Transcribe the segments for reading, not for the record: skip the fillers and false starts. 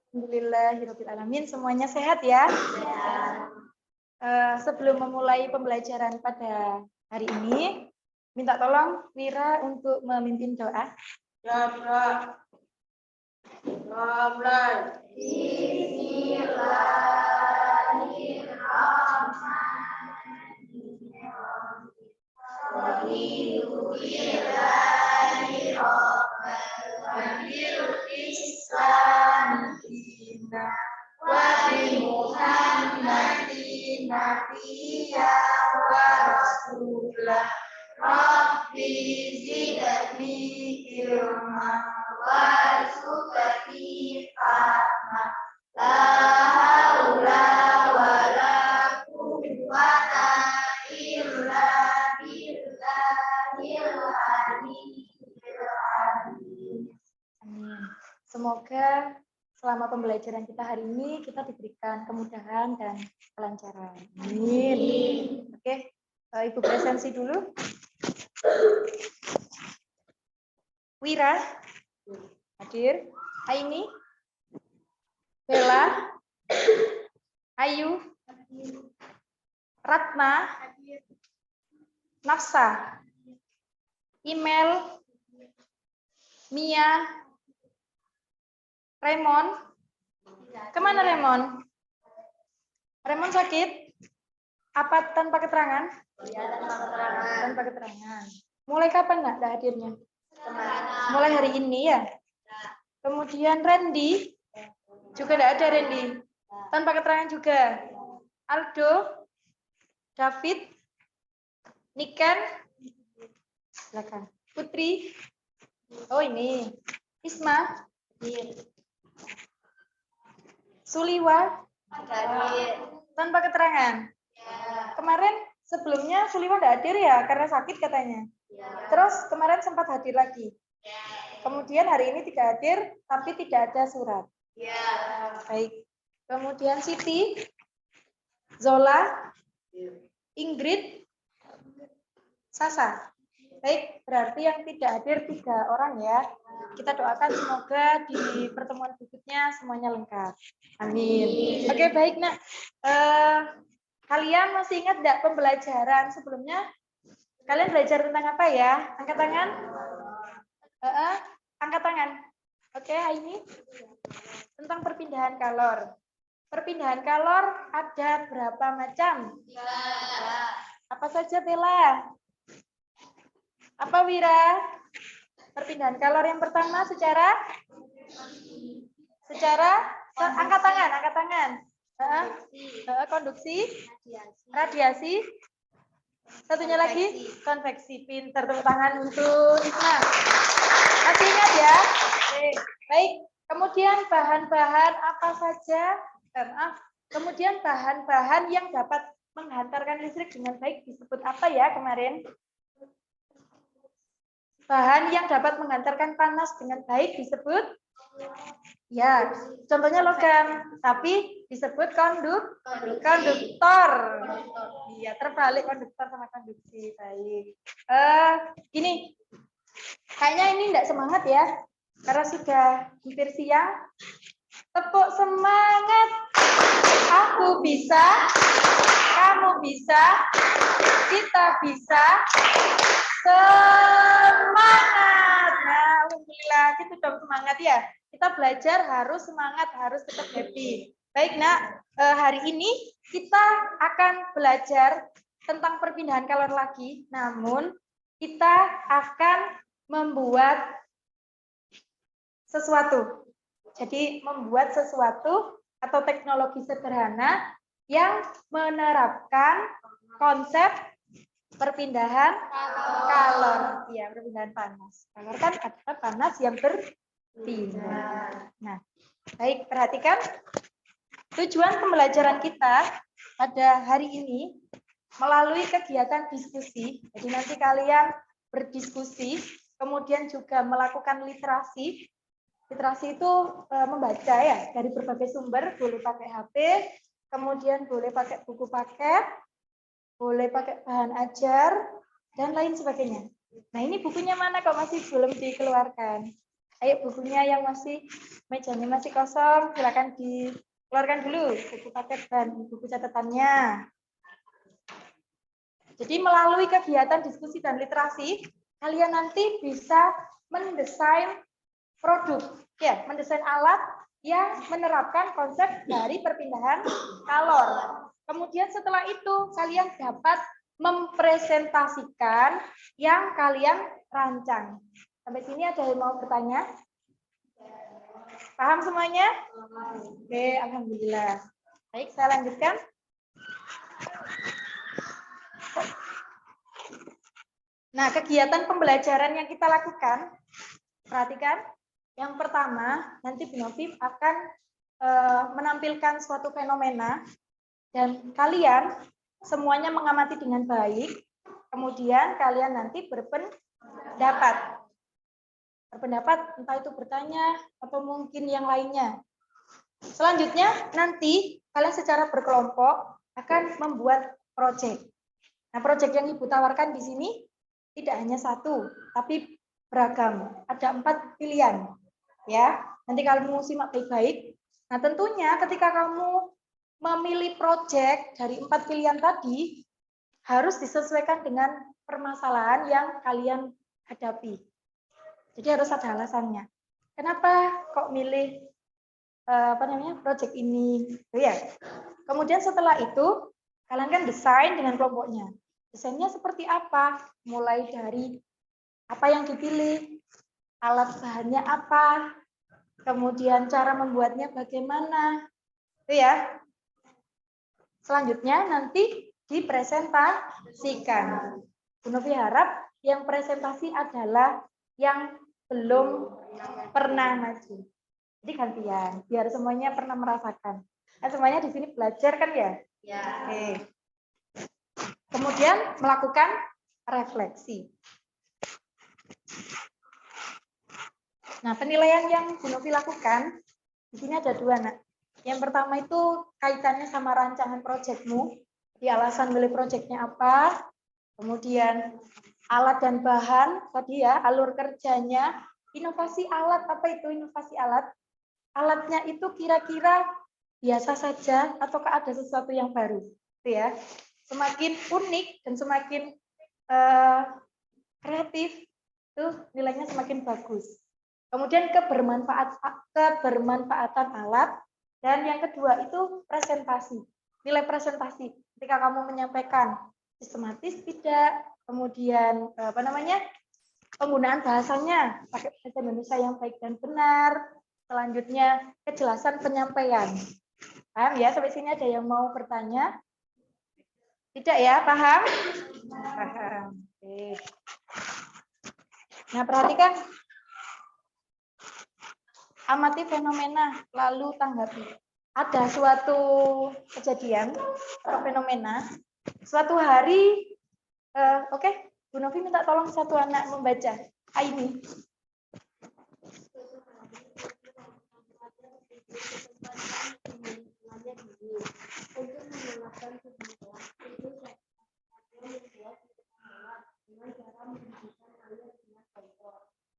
Alhamdulillahirabbil alamin. Semuanya sehat ya? Sebelum memulai pembelajaran pada hari ini, minta tolong Wira untuk memimpin doa. Amin. Semoga selama pembelajaran kita hari ini kita diberikan kemudahan dan kelancaran. Amin. Oke, Ibu presensi dulu. Wira hadir, Aini, Bella, Ayu, Ratna, Nafsa, Imel, Mia, Raymond. Kemana Raymond? Raymond sakit? Apa tanpa keterangan? Tanpa keterangan. Mulai kapan nak hadirnya? Mulai hari ini ya. Kemudian Randy juga tidak ada Randy. Tanpa keterangan juga. Aldo, David, Niken, silakan. Putri. Oh ini. Isma. Suliwa. Tanpa keterangan. Kemarin sebelumnya Suliwa tidak hadir ya karena sakit katanya. Terus kemarin sempat hadir lagi. Kemudian hari ini tidak hadir tapi tidak ada surat. Baik. Kemudian Siti, Zola, Ingrid, Sasa. Baik, berarti yang tidak hadir 3 orang ya. Kita doakan semoga di pertemuan berikutnya semuanya lengkap. Amin. Oke, baik nak. Kalian masih ingat enggak pembelajaran sebelumnya? Kalian belajar tentang apa ya? Angkat tangan. Angkat tangan. Oke, ini tentang perpindahan kalor. Perpindahan kalor ada berapa macam? Apa saja, Bella? Apa Wira? Perpindahan kalor yang pertama secara angkat tangan. Konduksi, radiasi. Satunya lagi konveksi. Pinter, tepuk tangan untuk Isma. Masih ingat ya? Oke. Baik. Kemudian bahan-bahan apa saja? Kemudian bahan-bahan yang dapat menghantarkan listrik dengan baik disebut apa ya kemarin? Bahan yang dapat menghantarkan panas dengan baik disebut? Ya, contohnya logam, tapi disebut konduktor. Iya, terbalik konduktor sama konduksi. Baik. Gini, kayaknya ini enggak semangat ya, karena sudah hampir siang. Tepuk semangat. Aku bisa, kamu bisa, kita bisa. Semangat. Nah, alhamdulillah, kita dong semangat ya. Kita belajar harus semangat, harus tetap happy. Baik, nak, hari ini kita akan belajar tentang perpindahan kalor lagi. Namun, kita akan membuat sesuatu. Jadi, membuat sesuatu atau teknologi sederhana yang menerapkan konsep perpindahan kalor. Iya, perpindahan panas. Kalor kan adalah panas yang berpindah. Nah, baik, perhatikan. Tujuan pembelajaran kita pada hari ini melalui kegiatan diskusi. Jadi nanti kalian berdiskusi, kemudian juga melakukan literasi. Literasi itu membaca ya dari berbagai sumber, boleh pakai HP, kemudian boleh pakai buku paket, boleh pakai bahan ajar, dan lain sebagainya. Nah, ini bukunya mana kok masih belum dikeluarkan? Ayo bukunya yang masih mejanya masih kosong, silakan dikeluarkan dulu buku paket dan buku catatannya. Jadi melalui kegiatan diskusi dan literasi, kalian nanti bisa mendesain produk, ya, mendesain alat yang menerapkan konsep dari perpindahan kalor. Kemudian setelah itu kalian dapat mempresentasikan yang kalian rancang. Sampai sini ada yang mau bertanya? Paham semuanya? Oke, alhamdulillah. Baik, saya lanjutkan. Nah, kegiatan pembelajaran yang kita lakukan, perhatikan. Yang pertama, nanti Bu Novi akan menampilkan suatu fenomena dan kalian semuanya mengamati dengan baik. Kemudian kalian nanti berpendapat. Berpendapat entah itu bertanya atau mungkin yang lainnya. Selanjutnya nanti kalian secara berkelompok akan membuat proyek. Nah, proyek yang Ibu tawarkan di sini tidak hanya satu, tapi beragam. Ada 4 pilihan. Ya, nanti kamu simak baik-baik. Nah, tentunya ketika kamu memilih proyek dari 4 pilihan tadi, harus disesuaikan dengan permasalahan yang kalian hadapi. Jadi harus ada alasannya. Kenapa kok milih proyek ini? Ya. Kemudian setelah itu kalian kan desain dengan kelompoknya. Desainnya seperti apa? Mulai dari apa yang dipilih, alat bahannya apa, kemudian cara membuatnya bagaimana, itu ya. Selanjutnya nanti dipresentasikan. Bu Novi harap yang presentasi adalah yang belum pernah maju. Jadi gantian, biar semuanya pernah merasakan. Nah, semuanya di sini belajar kan ya? Ya. Oke. Kemudian melakukan refleksi. Nah, penilaian yang Bu Novi lakukan, di sini ada 2, Nak. Yang pertama itu kaitannya sama rancangan proyekmu. Di alasan milih proyeknya apa, kemudian alat dan bahan, tadi ya, alur kerjanya, inovasi alat, apa itu inovasi alat? Alatnya itu kira-kira biasa saja ataukah ada sesuatu yang baru? Itu ya. Semakin unik dan semakin kreatif, itu nilainya semakin bagus. Kemudian kebermanfaatan alat, dan yang kedua itu presentasi. Nilai presentasi. Ketika kamu menyampaikan sistematis tidak, kemudian penggunaan bahasanya pakai bahasa Indonesia yang baik dan benar. Selanjutnya kejelasan penyampaian. Paham ya? Sampai sini ada yang mau bertanya? Tidak ya? Paham? Paham. Oke. Nah, perhatikan. Amati fenomena, lalu tanggapi. Ada suatu kejadian atau fenomena. Suatu hari, oke, Bu Novi minta tolong satu anak membaca. Aini.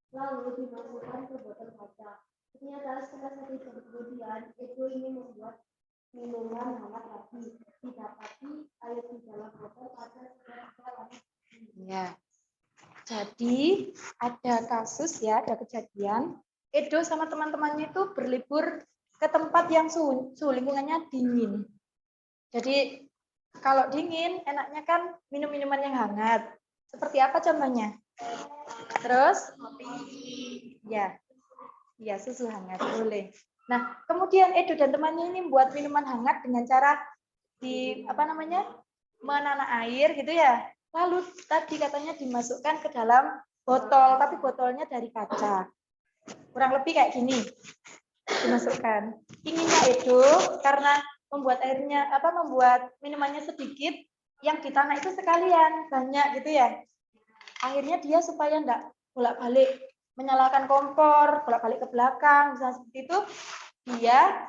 Lalu dimasukkan ke botol kaca. Ternyata setelah 1 jam kemudian, Edo ingin membuat minuman hangat lagi. Didapati air di dalam botol kaca sudah lama. Ya. Jadi ada kasus ya, ada kejadian. Edo sama teman-temannya itu berlibur ke tempat yang suhu lingkungannya dingin. Jadi kalau dingin, enaknya kan minum minuman yang hangat. Seperti apa contohnya? Terus, ya susu hangat boleh. Nah, kemudian Edo dan temannya ini buat minuman hangat dengan cara menanah air gitu ya. Lalu tadi katanya dimasukkan ke dalam botol, tapi botolnya dari kaca. Kurang lebih kayak gini. Dimasukkan. Inginnya Edo karena membuat minumannya sedikit, yang di tanah itu sekalian banyak gitu ya. Akhirnya dia supaya enggak bolak-balik menyalakan kompor, bolak-balik ke belakang, misalnya seperti itu, dia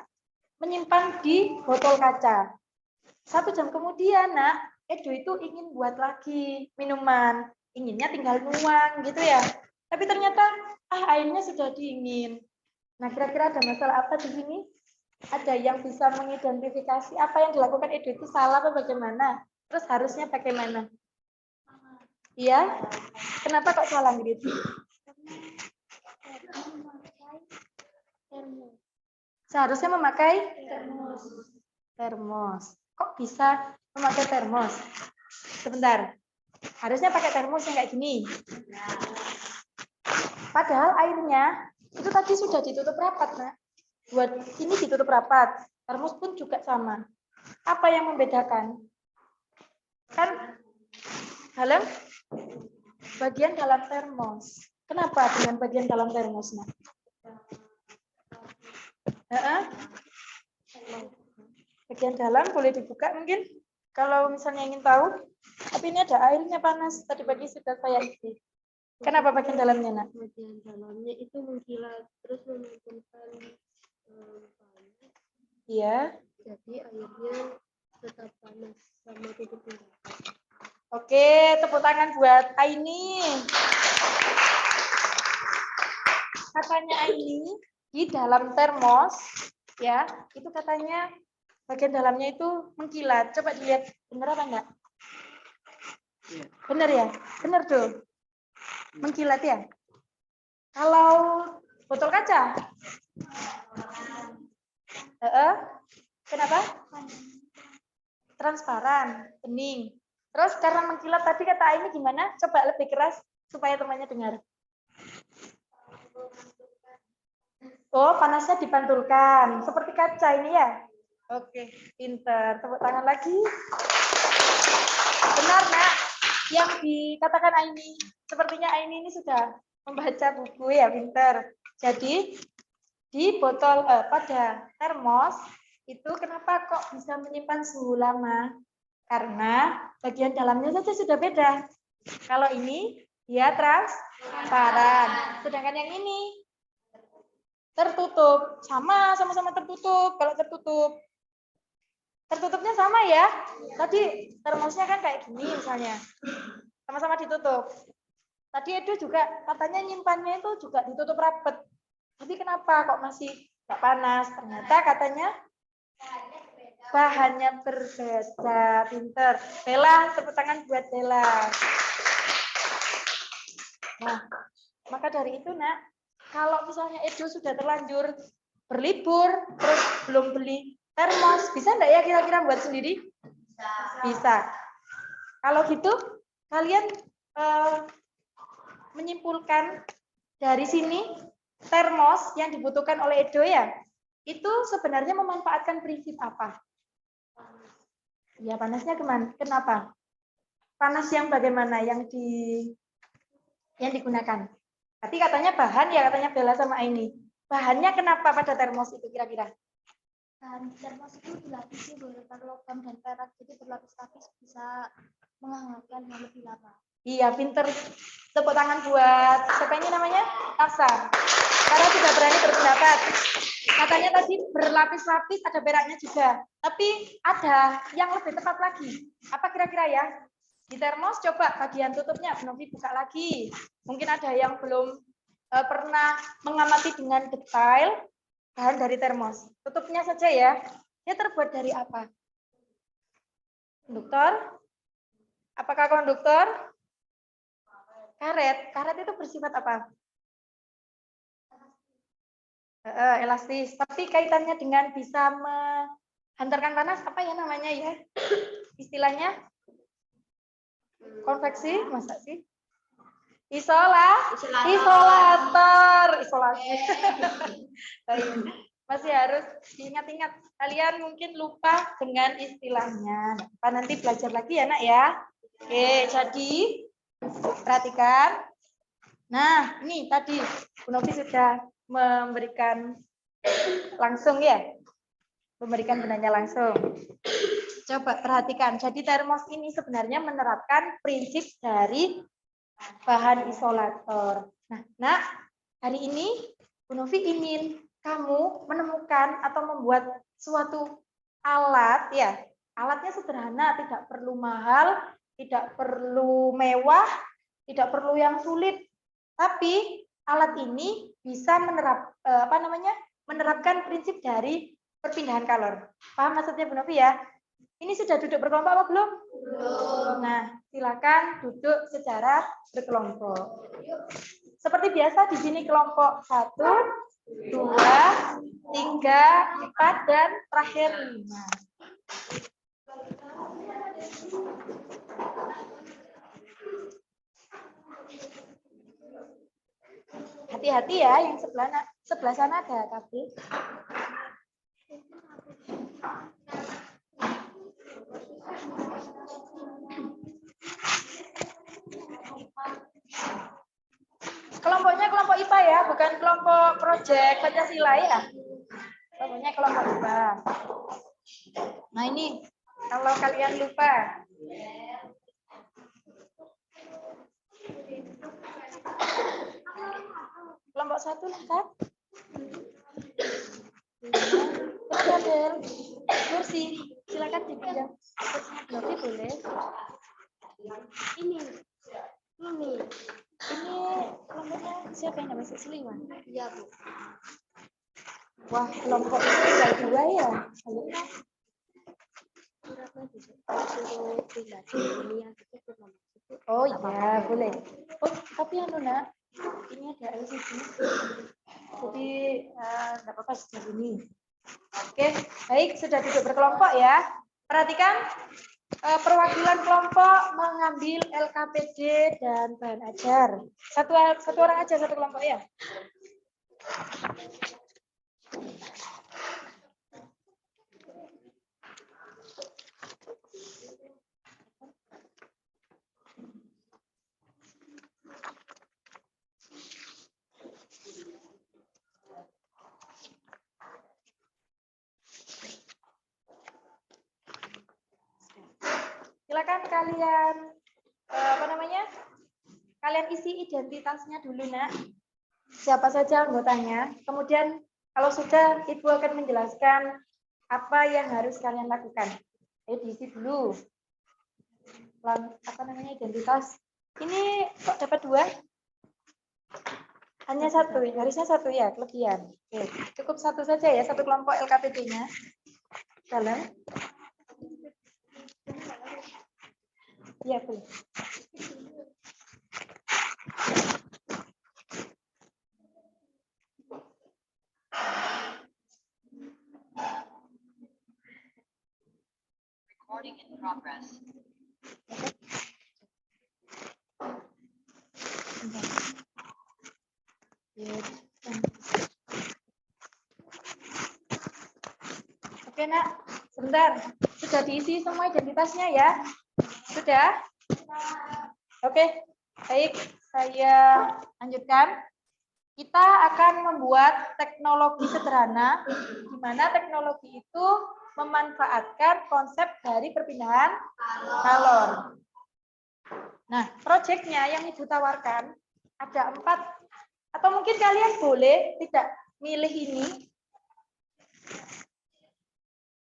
menyimpan di botol kaca. 1 jam kemudian, Edo itu ingin buat lagi minuman, inginnya tinggal nuang gitu ya. Tapi ternyata airnya sudah dingin. Nah, kira-kira ada masalah apa di sini? Ada yang bisa mengidentifikasi apa yang dilakukan Edo itu salah apa bagaimana? Terus harusnya bagaimana? Iya? Kenapa kok salah gitu? Seharusnya memakai termos. Kok bisa memakai termos? Sebentar. Harusnya pakai termos yang kayak gini. Padahal airnya itu tadi sudah ditutup rapat, Nak. Buat ini ditutup rapat. Termos pun juga sama. Apa yang membedakan? Kan dalam bagian dalam termos. Kenapa dengan bagian dalam termos, Nak? Bagian dalam boleh dibuka mungkin kalau misalnya ingin tahu. Tapi ini ada airnya panas. Tadi pagi sudah saya isi. Kenapa bagian dalamnya, Nak? Bagian dalamnya itu mengkilat terus mengumpulkan panas. Iya. Jadi airnya tetap panas sama tutupnya. Oke, tepuk tangan buat Aini. Katanya Aini di dalam termos, ya, itu katanya bagian dalamnya itu mengkilat. Coba dilihat, benar apa enggak? Benar ya? Benar tuh. Mengkilat ya? Kalau botol kaca? Kenapa? Transparan, bening. Terus karena mengkilat tadi kata ini gimana? Coba lebih keras supaya temannya dengar. Oh, panasnya dipantulkan. Seperti kaca ini ya? Oke, pinter. Tepuk tangan lagi. Benar, Nak. Yang dikatakan Aini, sepertinya Aini ini sudah membaca buku ya, pinter. Jadi, di botol pada termos, itu kenapa kok bisa menyimpan suhu lama? Karena bagian dalamnya saja sudah beda. Kalau ini, dia transparan. Sedangkan yang ini, tertutup. Sama-sama tertutup. Kalau tertutup, tertutupnya sama ya. Tadi termosnya kan kayak gini misalnya. Sama-sama ditutup. Tadi Edo juga katanya nyimpannya itu juga ditutup rapat. Tapi kenapa kok masih nggak panas? Ternyata katanya bahannya berbeda. Pinter. Bella, tepuk tangan buat Bella. Nah, maka dari itu, Nak, kalau misalnya Edo sudah terlanjur berlibur, terus belum beli termos, bisa enggak ya kira-kira buat sendiri? Bisa. Kalau gitu, kalian menyimpulkan dari sini termos yang dibutuhkan oleh Edo ya, itu sebenarnya memanfaatkan prinsip apa? Ya, panasnya kemana? Kenapa? Panas yang bagaimana yang digunakan? Tapi katanya bahan ya, katanya Bella sama Aini. Bahannya kenapa pada termos itu kira-kira? Bahan termos itu dilapisi beberapa logam dan perak, jadi berlapis-lapis bisa menghangatkan yang lebih lama. Iya, pinter. Tepuk tangan buat siapa ini namanya? Taksa. Karena sudah berani berpendapat. Katanya tadi berlapis-lapis, ada peraknya juga. Tapi ada yang lebih tepat lagi. Apa kira-kira ya? Di termos coba bagian tutupnya, Novi buka lagi. Mungkin ada yang belum pernah mengamati dengan detail bahan dari termos. Tutupnya saja ya. Dia terbuat dari apa? Konduktor? Apakah konduktor? Karet. Karet itu bersifat apa? Elastis. Tapi kaitannya dengan bisa menghantarkan panas, apa ya namanya ya? Istilahnya? Konveksi? Masa sih? Isolator. Isolasi. Masih harus diingat-ingat. Kalian mungkin lupa dengan istilahnya. Nanti belajar lagi ya, Nak ya. Oke, jadi perhatikan. Nah, ini tadi Bu Novi sudah memberikan langsung ya. Memberikan benarnya langsung. Coba perhatikan. Jadi termos ini sebenarnya menerapkan prinsip dari bahan isolator. Nah, hari ini Bu Novi ingin kamu menemukan atau membuat suatu alat ya. Alatnya sederhana, tidak perlu mahal, tidak perlu mewah, tidak perlu yang sulit, Tapi alat ini bisa menerapkan prinsip dari perpindahan kalor. Paham maksudnya Bu Novi ya? Ini sudah duduk berkelompok apa belum? Belum. Nah, silakan duduk secara berkelompok. Seperti biasa di sini kelompok 1, 2, 3, 4, dan terakhir 5. Hati-hati ya, yang sebelah sana ada kabel. Kelompoknya kelompok IPA ya, bukan kelompok proyek Pancasila ya. Kelompoknya kelompok IPA. Nah ini, kalau kalian lupa. Kelompok 1 lah kan? Kabel, kursi, silakan dipinjam. Kursinya Bloki boleh. Ini kelompoknya siapa yang namanya Seliwan? Iya Bu. Wah kelompok itu tinggal 2 ya. Halo Kak. Oh iya boleh. Oh tapi Nak, ini ada LCD. Jadi nggak apa-apa sudah ini. Oke, baik sudah duduk berkelompok ya. Perhatikan perwakilan kelompok mengambil LKPD dan bahan ajar. Satu orang aja satu kelompok ya. Silakan kalian kalian isi identitasnya dulu Nak. Siapa saja anggotanya. Kemudian kalau sudah Ibu akan menjelaskan apa yang harus kalian lakukan. Ayo diisi dulu. Identitas. Ini kok dapat 2? Hanya 1, harusnya 1 ya, kelebihan. Oke, cukup 1 saja ya, 1 kelompok LKPD-nya. Dalam. Iya, boleh. Recording in progress. Oke, Nak. Sebentar. Sudah diisi semua identitasnya ya? Sudah? Oke, baik. Saya lanjutkan. Kita akan membuat teknologi sederhana, di mana teknologi itu memanfaatkan konsep dari perpindahan kalor. Nah, proyeknya yang Ibu tawarkan ada 4, atau mungkin kalian boleh tidak milih ini.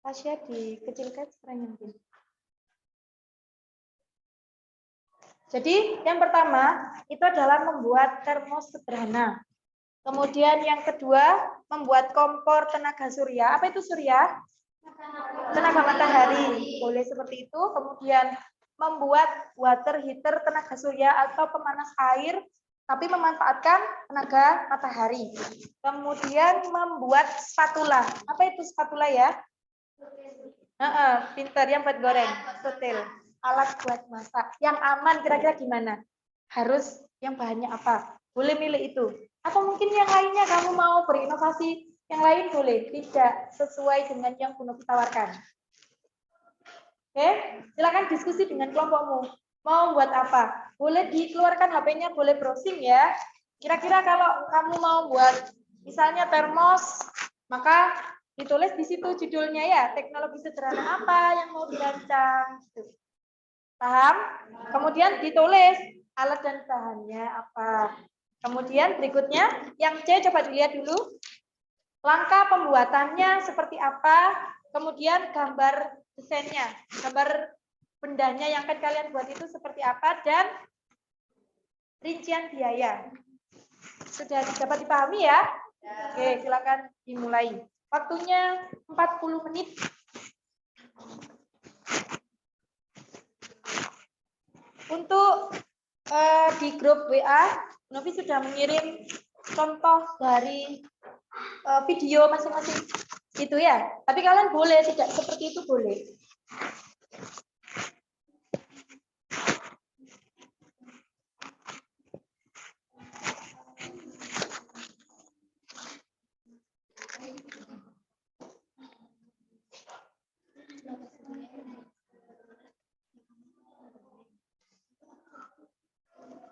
Tasya dikecilkan sekarang mungkin. Jadi yang pertama itu adalah membuat termos sederhana. Kemudian yang kedua membuat kompor tenaga surya. Apa itu surya? Tenaga matahari. Boleh seperti itu. Kemudian membuat water heater tenaga surya atau pemanas air tapi memanfaatkan tenaga matahari. Kemudian membuat spatula. Apa itu spatula ya? Pintar yang buat goreng, sotel. Alat buat masak yang aman, kira-kira gimana? Harus yang bahannya apa? Boleh milih itu. Atau mungkin yang lainnya kamu mau berinovasi yang lain boleh, tidak sesuai dengan yang Buno tawarkan. Oke, silakan diskusi dengan kelompokmu. Mau buat apa? Boleh dikeluarkan HP-nya, boleh browsing ya. Kira-kira kalau kamu mau buat misalnya termos, maka ditulis di situ judulnya ya, teknologi sederhana apa yang mau dirancang. Paham? Kemudian ditulis alat dan bahannya apa. Kemudian berikutnya, yang C coba dilihat dulu. Langkah pembuatannya seperti apa. Kemudian gambar desainnya, gambar bendanya yang akan kalian buat itu seperti apa. Dan rincian biaya. Sudah dapat dipahami ya? Oke, silakan dimulai. Waktunya 40 menit. Untuk di grup WA, Novi sudah mengirim contoh dari video masing-masing itu ya. Tapi kalian boleh tidak seperti itu boleh.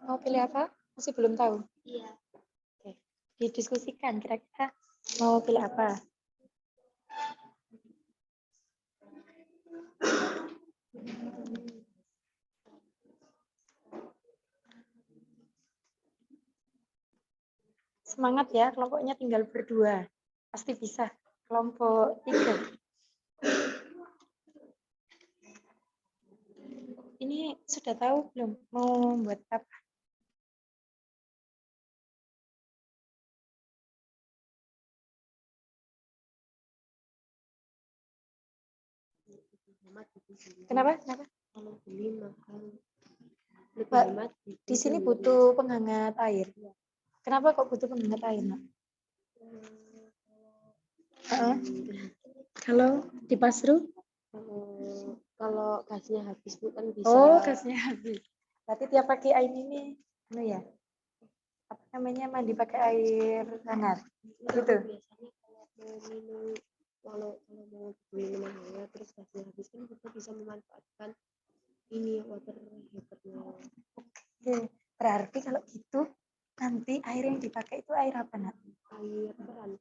Mau pilih apa? Masih belum tahu. Iya. Oke. Didiskusikan kira-kira mau pilih apa? Semangat ya, kelompoknya tinggal berdua. Pasti bisa. Kelompok 3. Ini sudah tahu belum mau buat apa? Kenapa? Kenapa? Kalau beli makan lebih Pak, hemat. di sini butuh penghangat air. Kenapa kok butuh penghangat air, Nak? Kalau di Pasru? Kalau gasnya habis bukan bisa. Oh, gasnya habis. Berarti tiap pagi air ini, ya? Apa namanya, mandi pakai air hangat? Gitu. Biasanya kalau mau beli minuman hangat terus gasnya habis kan kita bisa memanfaatkan ini water heaternya. Oke, berarti kalau gitu nanti air yang dipakai itu air apa, Nak? Air keran.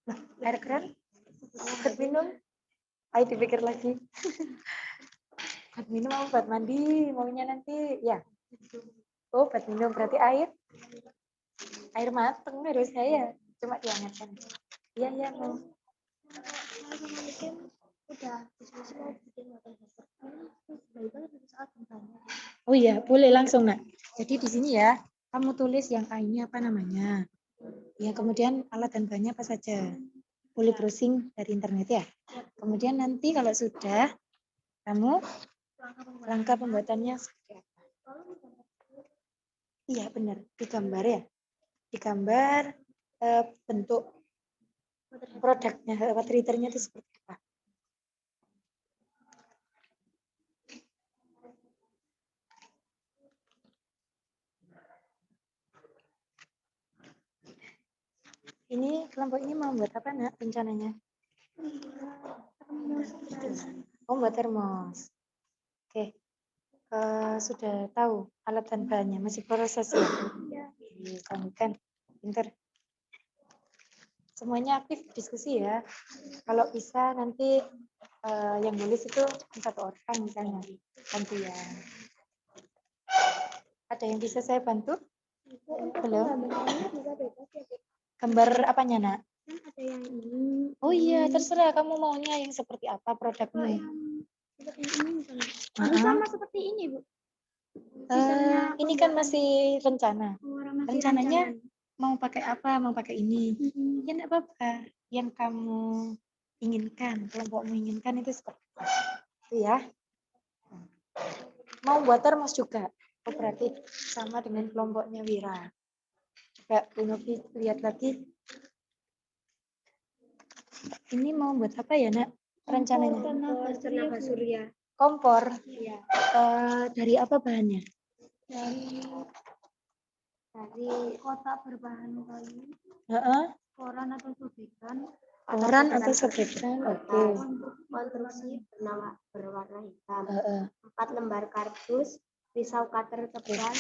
Loh, air keran? Buat minum? Ayo dipikir lagi. Buat minum apa buat mandi? Maunya nanti ya. Oh, buat minum berarti air mateng harusnya ya. Cuma dihangatkan. Iya, iya mau. Udah diskusi mau bikin water heater. Baik banget saat bertanya. Oh iya, boleh langsung, Nak. Jadi di sini ya, kamu tulis yang A ini apa namanya. Ya, kemudian alat dan bahannya apa saja. Boleh browsing dari internet ya. Kemudian nanti kalau sudah, kamu langkah pembuatannya seperti apa. Iya, benar. Digambar ya. Digambar bentuk produknya, water heater-nya itu seperti apa. Ini kelompok ini mau buat apa, Nak, rencananya? Oh, buat termos. Oke. Sudah tahu alat dan bahannya, masih proses ya? Kamu kan pinter. Semuanya aktif diskusi ya. Kalau bisa nanti yang nulis itu satu orang misalnya, gantian. Ada yang bisa saya bantu? Belum? Gambar apanya, Nak? Ada yang ini. Oh iya, terserah kamu maunya yang seperti apa produknya. Seperti ini misalnya. Ini sama seperti ini, Bu. Ini kan masih rencana. Rencananya mau pakai apa? Mau pakai ini. Ya enggak apa-apa. Yang kamu inginkan, kelompokmu inginkan itu seperti apa. Itu ya. Mau buat termos juga. Oh, berarti sama dengan kelompoknya Wira. Coba Bu Novi lihat lagi. Ini mau buat apa ya, Nak? Rencananya? Tenaga surya. Kompor. Iya. Dari apa bahannya? Dari kotak berbahan kayu, koran atau sobekan. Koran atau sobekan. Oke. Konstruksi berwarna hitam. 4 lembar kardus, pisau cutter tebal.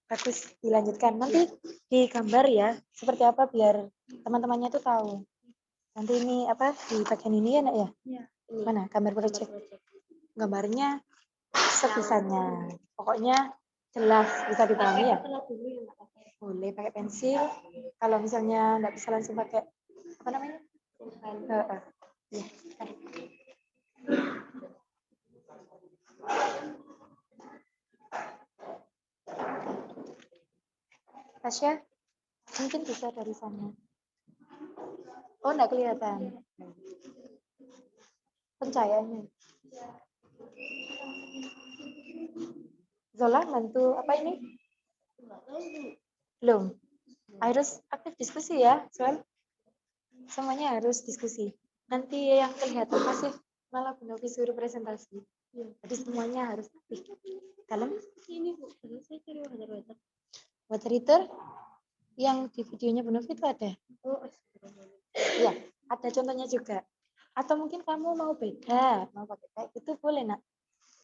Bagus, dilanjutkan. Nanti digambar ya, seperti apa biar teman-temannya tuh tahu. Nanti ini apa di bagian ini ya, Nak ya? Iya. Mana gambar proyek? Gambarnya sebisanya. Pokoknya jelas bisa dipahami ya. Boleh pakai pensil. Kalau misalnya nggak bisa langsung pakai apa namanya? Ya. Tasya, Mungkin bisa dari sana. Oh, enggak kelihatan. Pencahayaannya. Zola bantu apa ini? Belum. Harus aktif diskusi ya, Sol. Semuanya harus diskusi. Nanti yang kelihatan pasti malah Novi suruh presentasi. Jadi semuanya harus aktif. Dalam Ini Bu, tadi saya cari water. water heater yang di videonya Bu Novi itu ada. Oh, Iya, ada contohnya juga. Atau mungkin kamu mau beda, mau pakai kayak gitu boleh nak,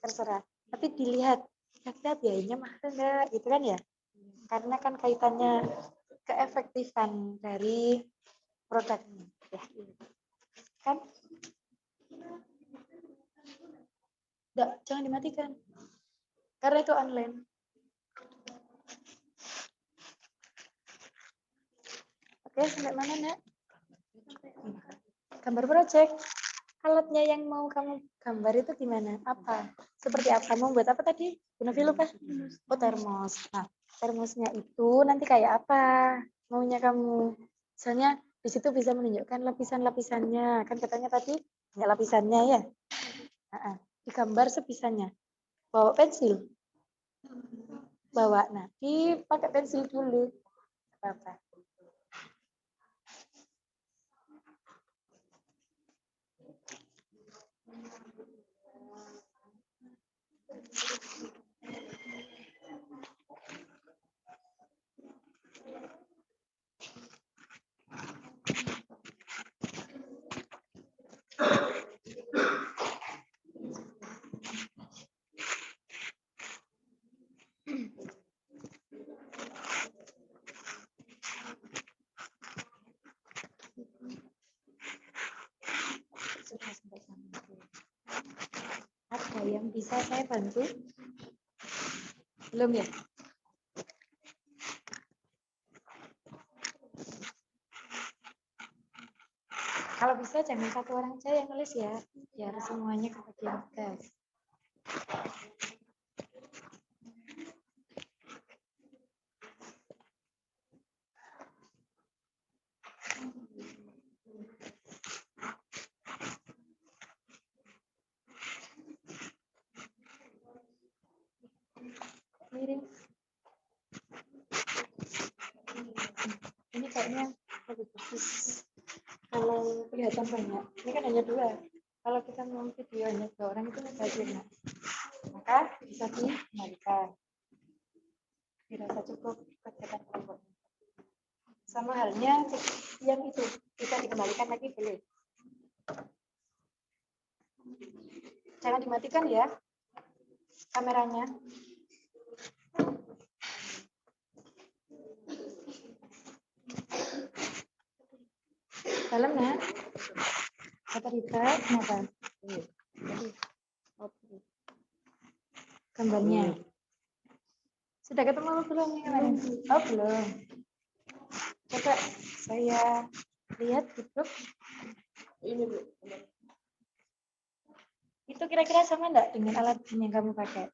terserah. Tapi dilihat, kira-kira biayanya mahal enggak, gitu kan ya? Karena kan kaitannya keefektifan dari produknya, ya. Kan? Enggak, jangan dimatikan. Karena itu online. Oke, sampai mana nak? Gambar project. Alatnya yang mau kamu gambar itu gimana? Apa? Seperti apa? Mau buat apa tadi? Bu Novi lupa? Oh, termos. Nah, termosnya itu nanti kayak apa? Maunya kamu? Misalnya di situ bisa menunjukkan lapisan-lapisannya. Kan katanya tadi nggak lapisannya ya? Digambar sebisanya. Bawa pensil? Bawa. Nah, dipakai pensil dulu. Apa-apa. Sudah sampai sana. Ada yang bisa saya bantu? Belum ya? Kalau bisa jangan satu orang aja yang nulis ya, biar semuanya kebagian tugas. Miring. Ini kayaknya lebih bagus. Kalau kelihatan banyak, ini kan hanya 2. Kalau kita mau video hanya 2 orang itu mubazir, maka bisa dikembalikan. Dirasa cukup kegiatan kelompok. Sama halnya yang itu bisa dikembalikan lagi boleh. Jangan dimatikan ya kameranya. Dalam ya? Kata-kata kenapa? Gambarnya. Sudah ketemu belum nih kemarin? Oh belum. Coba saya lihat di grup. ini Bu. Itu kira-kira sama enggak dengan alat yang kamu pakai?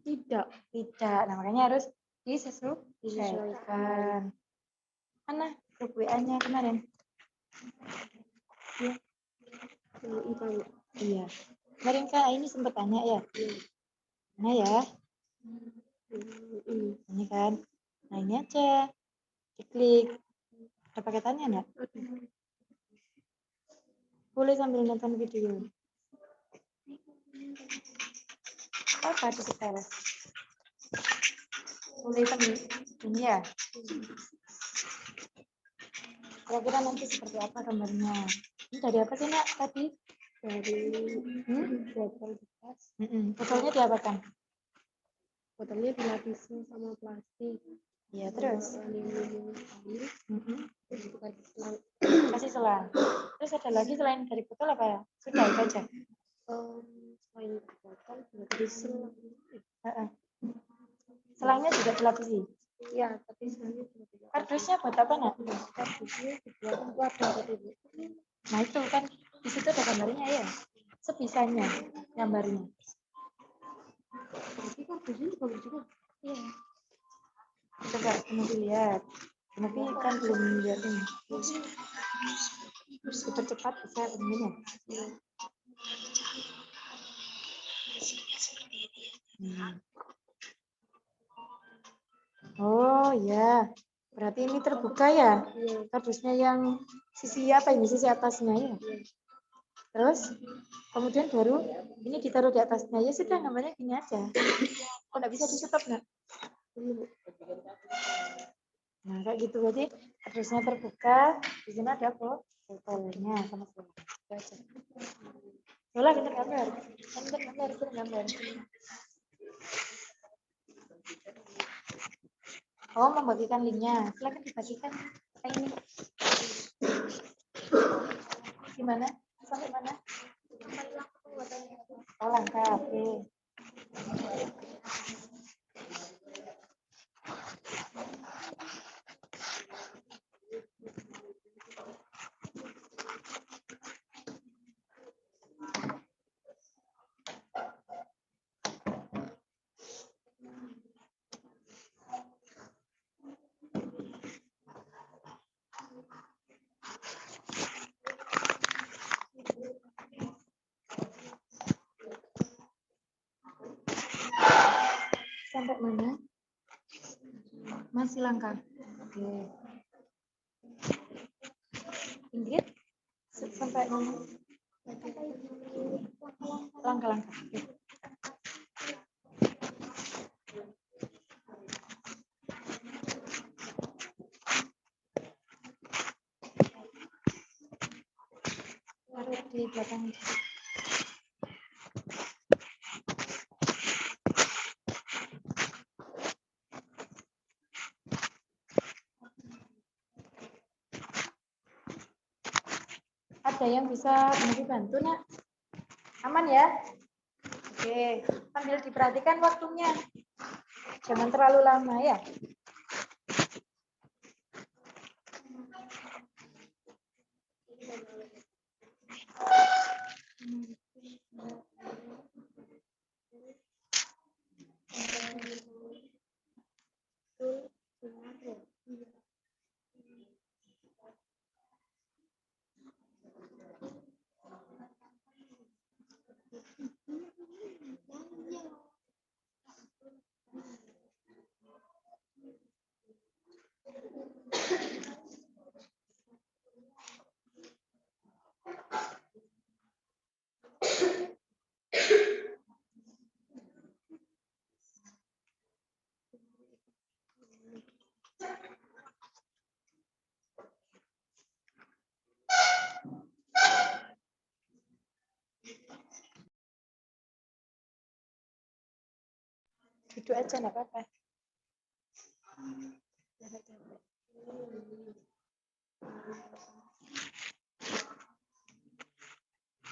Tidak. Tidak. Nah, makanya harus disesuaikan. Mana grup WA-nya kemarin? Ya. Iya. Kemarin Kak ini sempat tanya ya. Mana ya? Ini kan. Nah, ini aja. Diklik. Ada paketannya enggak? Boleh sambil nonton video. Apa di setel? Boleh sambil ini ya. Kira-kira nanti seperti apa gambarnya? Ini dari apa sih nak tadi? Dari botol bekas. Botolnya diapakan? Botolnya dilapisi sama plastik. Iya terus. Aluminium air. Terus dikasih selang. Kasih selang. Terus ada lagi selain dari botol apa ya? Sudah itu aja. Selain botol dari selang. Selangnya juga dilapisi. Iya, tapi selangnya juga tidak. Kardusnya buat apa nak? Kardusnya dibuat wadah tadi Bu. Nah itu kan di situ ada gambarnya ya. Sebisanya gambarnya. Tapi kardusnya bagus juga. Iya. Coba kamu lihat. Tapi kan belum lihat ini. Super cepat bisa begini ya. Oh ya, berarti ini terbuka ya? Kardusnya yang sisi apa ini? Sisi atasnya ya? Terus kemudian baru ini ditaruh di atasnya. Ya sudah, namanya gini aja. Kok nggak bisa di-stop, nak? Nah, kayak gitu berarti kardusnya terbuka. Di sini ada fotonya sama sekali. Itu aja. Boleh kita gambar. Kita gambar. Oh, membagikan linknya. Silakan dibagikan. Ini. Gimana? Sampai mana? Oh, langkah. Oke. Sampai mana? Masih langkah. Oke. Ingrid, sampai mana? Langkah-langkah. Oke. Taruh di belakang. Ada yang bisa bantu, nak? Aman ya? Oke, sambil diperhatikan waktunya. Jangan terlalu lama ya. Duduk aja, nggak apa-apa.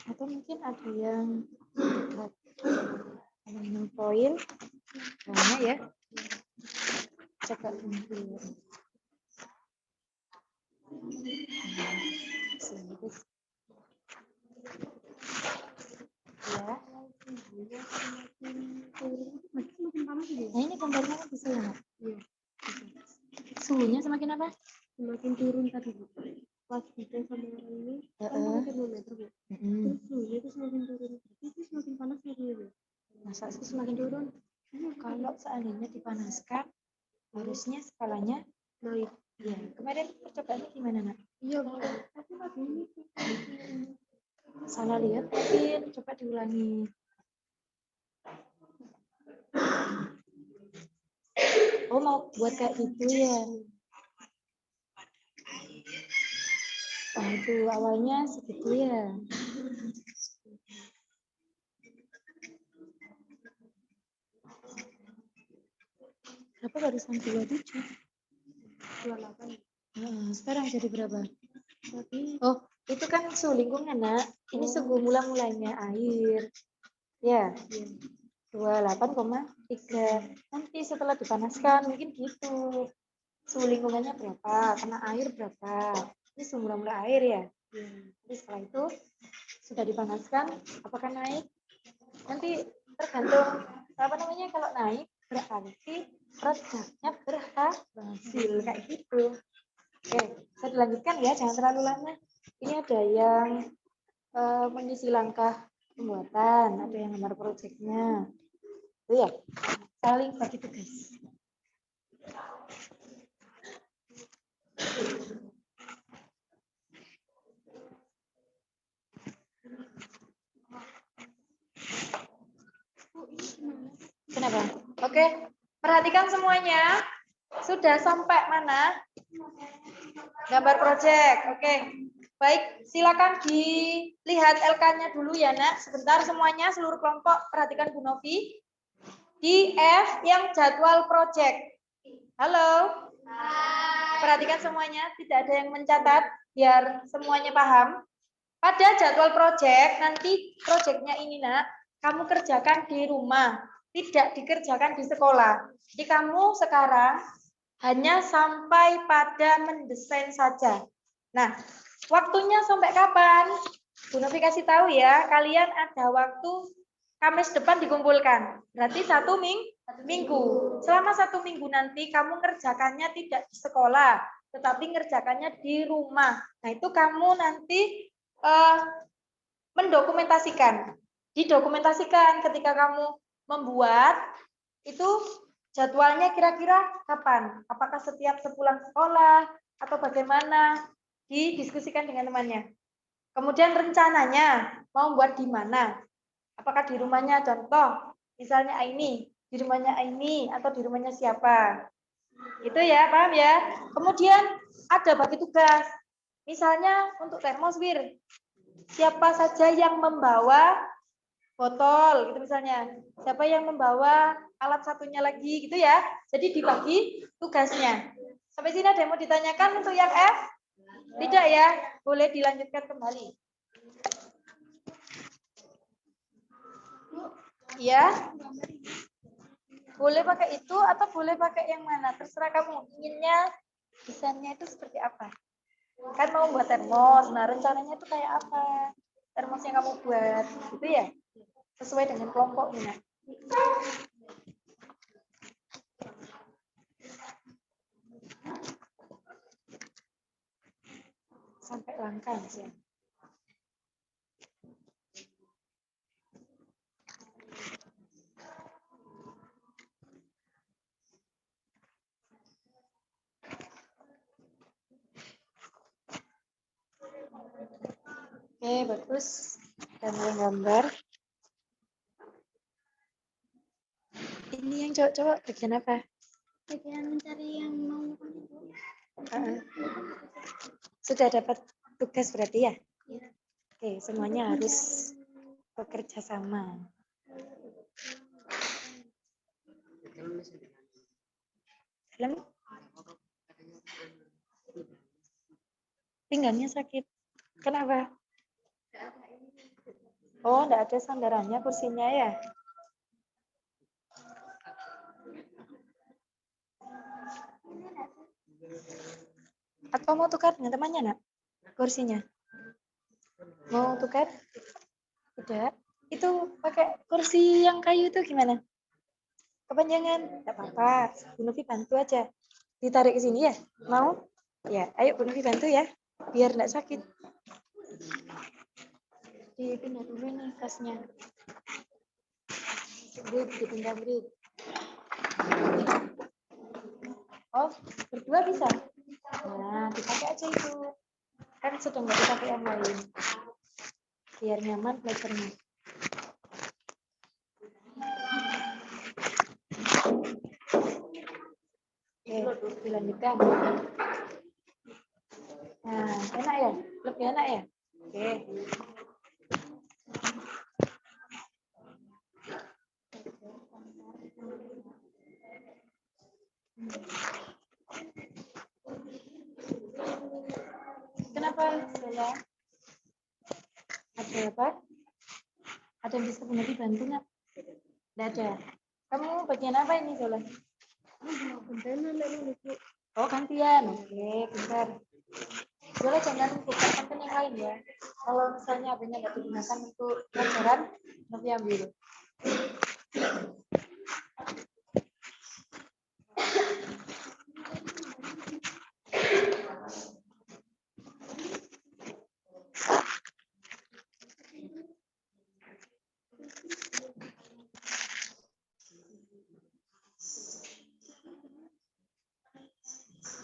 Atau mungkin ada yang poin, mana ya? Coba dulu. Ya. Nah, ini gambarnya kan bisa ya, Mak? Iya. Suhunya semakin apa? Semakin turun tadi, Bu. Pas kita sama orang ini, kan pakai termometer, Bu. Terus suhunya itu semakin turun. Itu semakin panas lagi, Bu. Masa sih semakin turun? Kalau seandainya dipanaskan, harusnya skalanya naik. Ya, kemarin percobaannya gimana, nak? Iya, Bu. Tapi lagi ini salah lihat mungkin, coba diulangi. Oh, mau buat kayak gitu ya? Oh, itu awalnya segitu ya. Berapa barusan 27? 28. Sekarang jadi berapa? Oh, itu kan suhu lingkungan, nak. Ini suhu mula-mulanya air. Ya, 28,3. Nanti setelah dipanaskan mungkin gitu. Suhu lingkungannya berapa? Kena air berapa? Ini suhu mula-mula air ya. Jadi setelah itu sudah dipanaskan, apakah naik? Nanti tergantung apa namanya, kalau naik berarti produknya berhasil kayak gitu. Oke, saya dilanjutkan ya, jangan terlalu lama. Ini ada yang mengisi langkah pembuatan, ada yang nomor proyeknya. Itu ya, saling bagi tugas. Kenapa? Oke, perhatikan semuanya. Sudah sampai mana? Gambar proyek. Oke. Baik, silakan dilihat LK-nya dulu ya, Nak. Sebentar semuanya, seluruh kelompok perhatikan Bu Novi. Di F yang jadwal proyek. Halo? Perhatikan semuanya, tidak ada yang mencatat biar semuanya paham. Pada jadwal proyek, nanti proyeknya ini, Nak, kamu kerjakan di rumah, tidak dikerjakan di sekolah. Jadi kamu sekarang hanya sampai pada mendesain saja. Nah, waktunya sampai kapan? Bu Novi kasih tahu ya, kalian ada waktu Kamis depan dikumpulkan. Berarti 1 minggu. Selama 1 minggu nanti kamu ngerjakannya tidak di sekolah, tetapi ngerjakannya di rumah. Nah, itu kamu nanti mendokumentasikan. Didokumentasikan ketika kamu membuat, itu jadwalnya kira-kira kapan? Apakah setiap sepulang sekolah atau bagaimana? Didiskusikan dengan temannya. Kemudian rencananya mau buat di mana? Apakah di rumahnya contoh, misalnya Aini, di rumahnya Aini atau di rumahnya siapa? Itu ya, paham ya? Kemudian ada bagi tugas. Misalnya untuk termosfir, siapa saja yang membawa botol gitu misalnya. Siapa yang membawa alat satunya lagi gitu ya. Jadi dibagi tugasnya. Sampai sini ada yang mau ditanyakan untuk yang F? Tidak ya, boleh dilanjutkan kembali. Ya, boleh pakai itu atau boleh pakai yang mana? Terserah kamu. Inginnya desainnya itu seperti apa? Kan mau buat termos, nah rencananya itu kayak apa? Termos yang kamu buat, gitu ya? Sesuai dengan kelompoknya. Sampai langkah sih. Oke, bagus. Dan mulai gambar. Ini yang cowok-cowok bagian apa? Bagian mencari yang mau itu. Sudah dapat tugas berarti ya? Oke, semuanya harus bekerja sama. Dalam? Pinggangnya sakit. Kenapa? Oh, enggak ada sandarannya kursinya ya? Atau mau tukar dengan temannya, Nak? Kursinya? Mau tukar? Tidak. Itu pakai kursi yang kayu itu gimana? Kepanjangan? Tidak apa-apa. Bu Novi bantu aja. Ditarik ke sini ya? Mau? Ya, ayo Bu Novi bantu ya. Biar tidak sakit. Dipindah dulu nih tasnya. Dipindah dulu. Oh, berdua bisa? Nah, dipakai aja itu. Kan sudah nggak dipakai yang lain. Biar nyaman belajarnya. Oke, dilanjutkan. Nah, enak ya? Lebih enak ya? Oke. Kenapa, Zola? Ada apa? Ada yang bisa Bu Novi bantu nggak? Nggak ada. Kamu bagian apa ini, Zola? Oh, gantian. Oke, bentar. Zola jangan buka konten yang lain ya. Kalau misalnya HP-nya nggak digunakan untuk pelajaran, Novi ambil.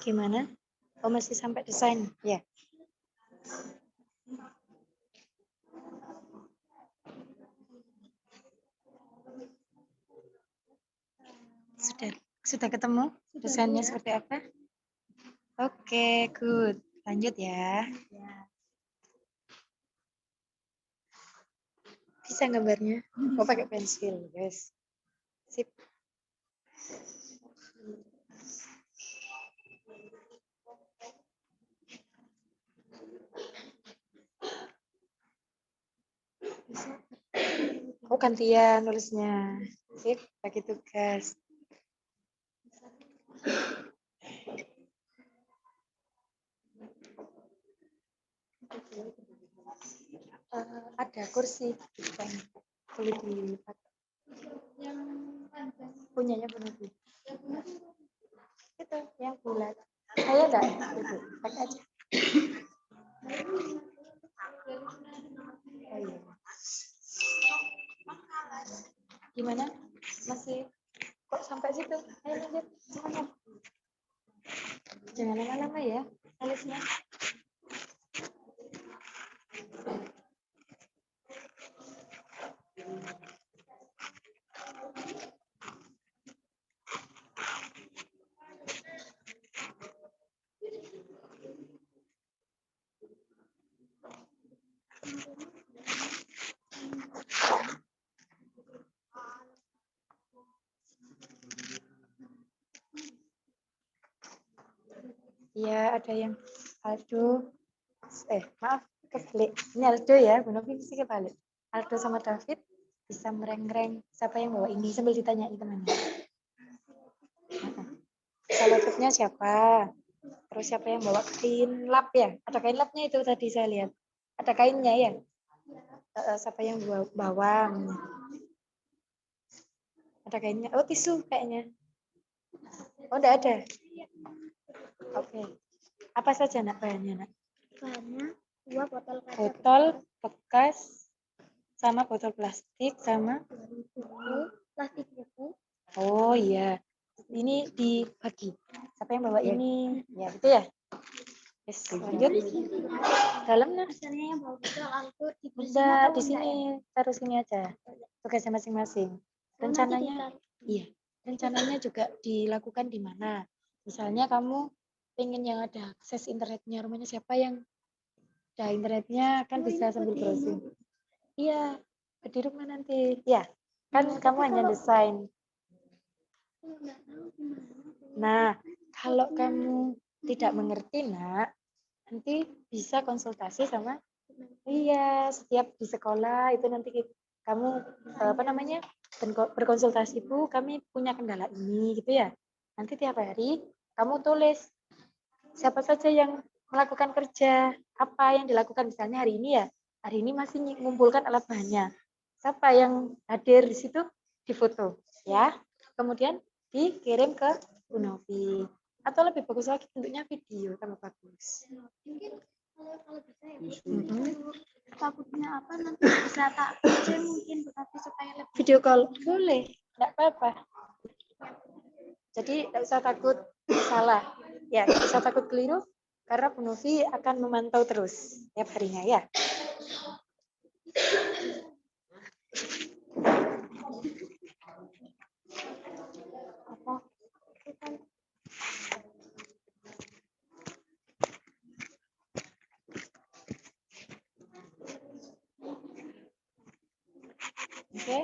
Gimana? Oh, masih sampai desain, ya. Sudah ketemu desainnya seperti apa? Oke, good. Lanjut ya. Bisa gambarnya? Mau pakai pensil, guys. Sip. Oh, gantian nulisnya. Sip, bagi tugas. Ada kursi depan. Boleh dilipat. Yang panjang. Punyanya Bu Novi. Itu yang bulat. Saya enggak itu, pakai aja. Oh, iya. Gimana? Masih kok sampai situ? Ayo lanjut, semangat. Jangan lama-lama ya, nulisnya. Ya, ada yang Aldo. Maaf, kebalik. Ini Aldo ya, Bu Novi mesti kebalik. Aldo sama David bisa merengreng. Siapa yang bawa ini? Sambil ditanyain temannya. Salutnya siapa? Terus siapa yang bawa kain lap ya? Ada kain lapnya itu tadi saya lihat. Ada kainnya ya? Siapa yang bawa bawang? Ada kainnya. Oh, tisu kayaknya. Oh, enggak ada. Oke. Apa saja nak bahannya, nak? Bahannya 2 botol kaca Botol bekas sama botol plastik sama buku, plastik buku. oh iya. Ini dibagi. Siapa yang bawa ini? Ya, gitu ya. Yes, lanjut. Dalam nah. Misalnya yang bawa botol angkut di Udah di sini, taruh sini aja. Tugasnya masing-masing. Rencananya, iya. Rencananya juga dilakukan di mana? Misalnya kamu pengen yang ada akses internetnya, rumahnya siapa yang ada internetnya kan bisa sambil browsing. Iya, di rumah nanti. Ya, kan kamu hanya desain. Nah, kalau kamu tidak mengerti, nak, nanti bisa konsultasi sama iya, setiap di sekolah itu nanti kamu apa namanya berkonsultasi Bu, kami punya kendala ini gitu ya. Nanti tiap hari kamu tulis siapa saja yang melakukan kerja, apa yang dilakukan misalnya hari ini ya. Hari ini masih mengumpulkan alat bahannya. Siapa yang hadir di situ difoto ya. Kemudian dikirim ke Bu Novi. Atau lebih bagus lagi bentuknya video tambah bagus. Mungkin kalau bisa ya Bu. Takutnya apa nanti bisa tak kerja mungkin tetapi supaya lebih Video call boleh, enggak apa-apa. Jadi enggak usah takut salah. Ya, enggak usah takut keliru karena Bu Novi akan memantau terus tiap harinya ya. Apa? Oke,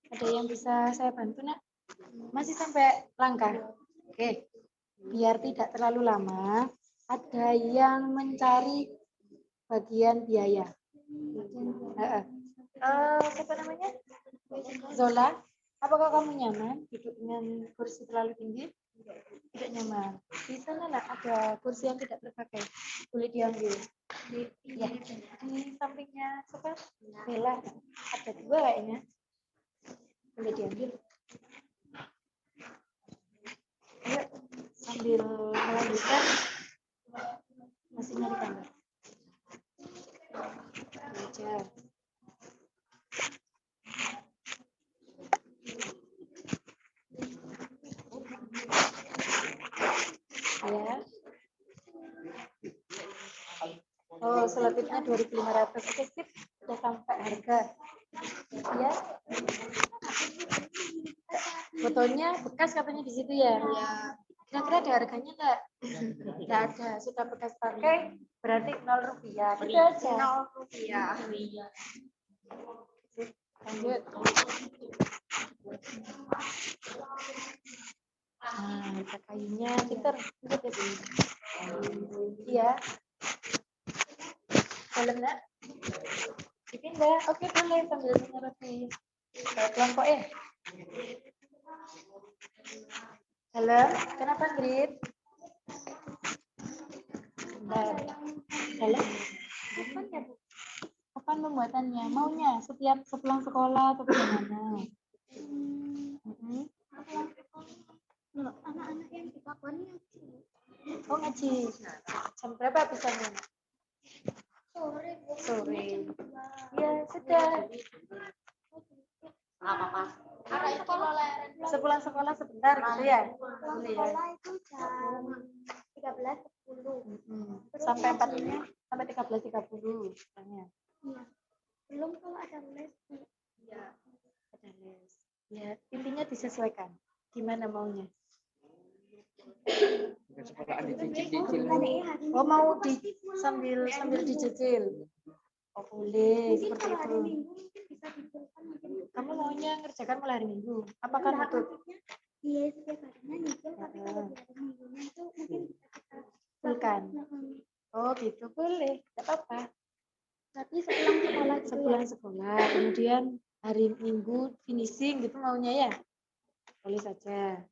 ada yang bisa saya bantu, nak? Masih sampai langkah? Oke, biar tidak terlalu lama, ada yang mencari bagian biaya. Siapa namanya? Zola, apakah kamu nyaman duduk dengan kursi terlalu tinggi? Tidak nyaman. Di sana nak ada kursi yang tidak terpakai, boleh diambil. Ya, di sampingnya siapa? Bella, ada 2 kayaknya. Boleh diambil. Ayo, sambil melanjutkan, masih nyari gambar. Belajar. Ya, selotipnya 2.500. Oke, sip. Udah sampai harga. Ya. Fotonya bekas katanya di situ ya? Iya. Kira-kira ada harganya enggak? Enggak ada. Sudah bekas pakai berarti 0 rupiah. Gitu aja. 0 rupiah. Sip, lanjut. Nah, harga kayunya Peter. Lihat ya, Bu. Iya. Boleh enggak? Dipindah. Oke, boleh sambil mengerti. Kayak kelompok ya. Halo, kenapa Grit? Bentar. Halo. Kapan ya, Bu? Kapan pembuatannya? Maunya setiap sepulang sekolah atau bagaimana? Loh, anak-anak yang di Pakuan ngaji. Oh, ngaji. Jam berapa bisanya? Sore, Bu. Sore. Jam 2. Ya, sudah. Anak sekolah Sepulang sekolah sebentar gitu ya? Boleh ya? sekolah itu jam 13.10. Sampai 4-nya sampai 13.30 katanya. Iya. Belum kalau ada les. Iya. Ada les. Ya, intinya disesuaikan. Gimana maunya? Sekolahan dicicil-cicil. Oh, mau sambil dicicil. Oh, boleh Mungkin seperti kalau hari itu. Minggu mungkin bisa diberikan mungkin. Kamu maunya ngerjakan mulai hari Minggu? Apakah nutup? Iya, setiap harinya nyicil, tapi kalau di hari Minggunya itu mungkin bisa kita Bukan. lakukan. Oh, gitu boleh. Enggak apa-apa. Tapi sepulang sekolah gitu ya. Sepulang sekolah, kemudian hari Minggu finishing gitu maunya ya? Boleh saja.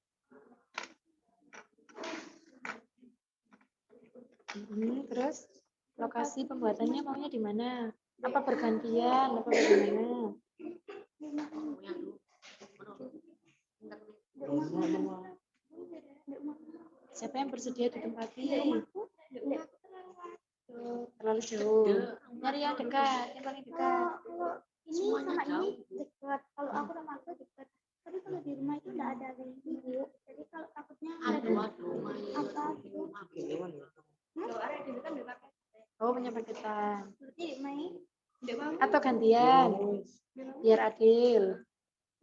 Terus lokasi pembuatannya maunya di mana? Apa bergantian? Apa bagaimana? Siapa yang bersedia ditempati? Terlalu jauh. Nyari yang dekat, yang paling dekat. Kalau ini sama ini dekat. Kalau aku sama aku dekat. Tapi kalau di rumah itu enggak ada wifi, Bu. Jadi kalau takutnya ada apa gitu. Oh, punya paketan. Berarti main Atau gantian, biar adil.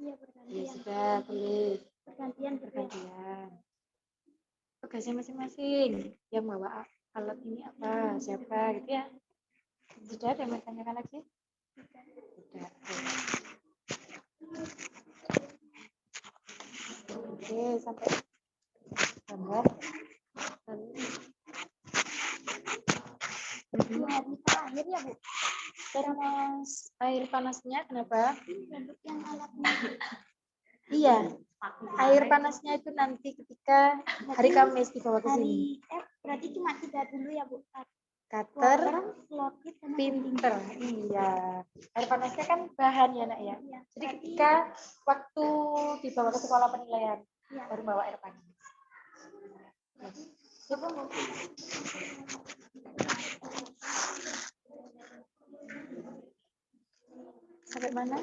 iya Ya bergantian. sudah, boleh. Bergantian gitu ya. Bergantian. Tugasnya masing-masing. Yang bawa alat ini apa, siapa gitu ya. Sudah ada yang mau tanyakan lagi? Sudah. Oke, sampai gambar. Di hari terakhir ya, Bu. Terus air panasnya kenapa? Untuk yang alatnya. Iya, air panasnya itu nanti ketika hari Kamis dibawa ke sini. Berarti cuma 3 dulu ya, Bu. Cutter, Slotip, sama pinter. Iya. Air panasnya kan bahan ya, Nak ya. Iya. Jadi ketika waktu dibawa ke sekolah penilaian Iya. baru bawa air panas. Coba Bu. Sampai mana?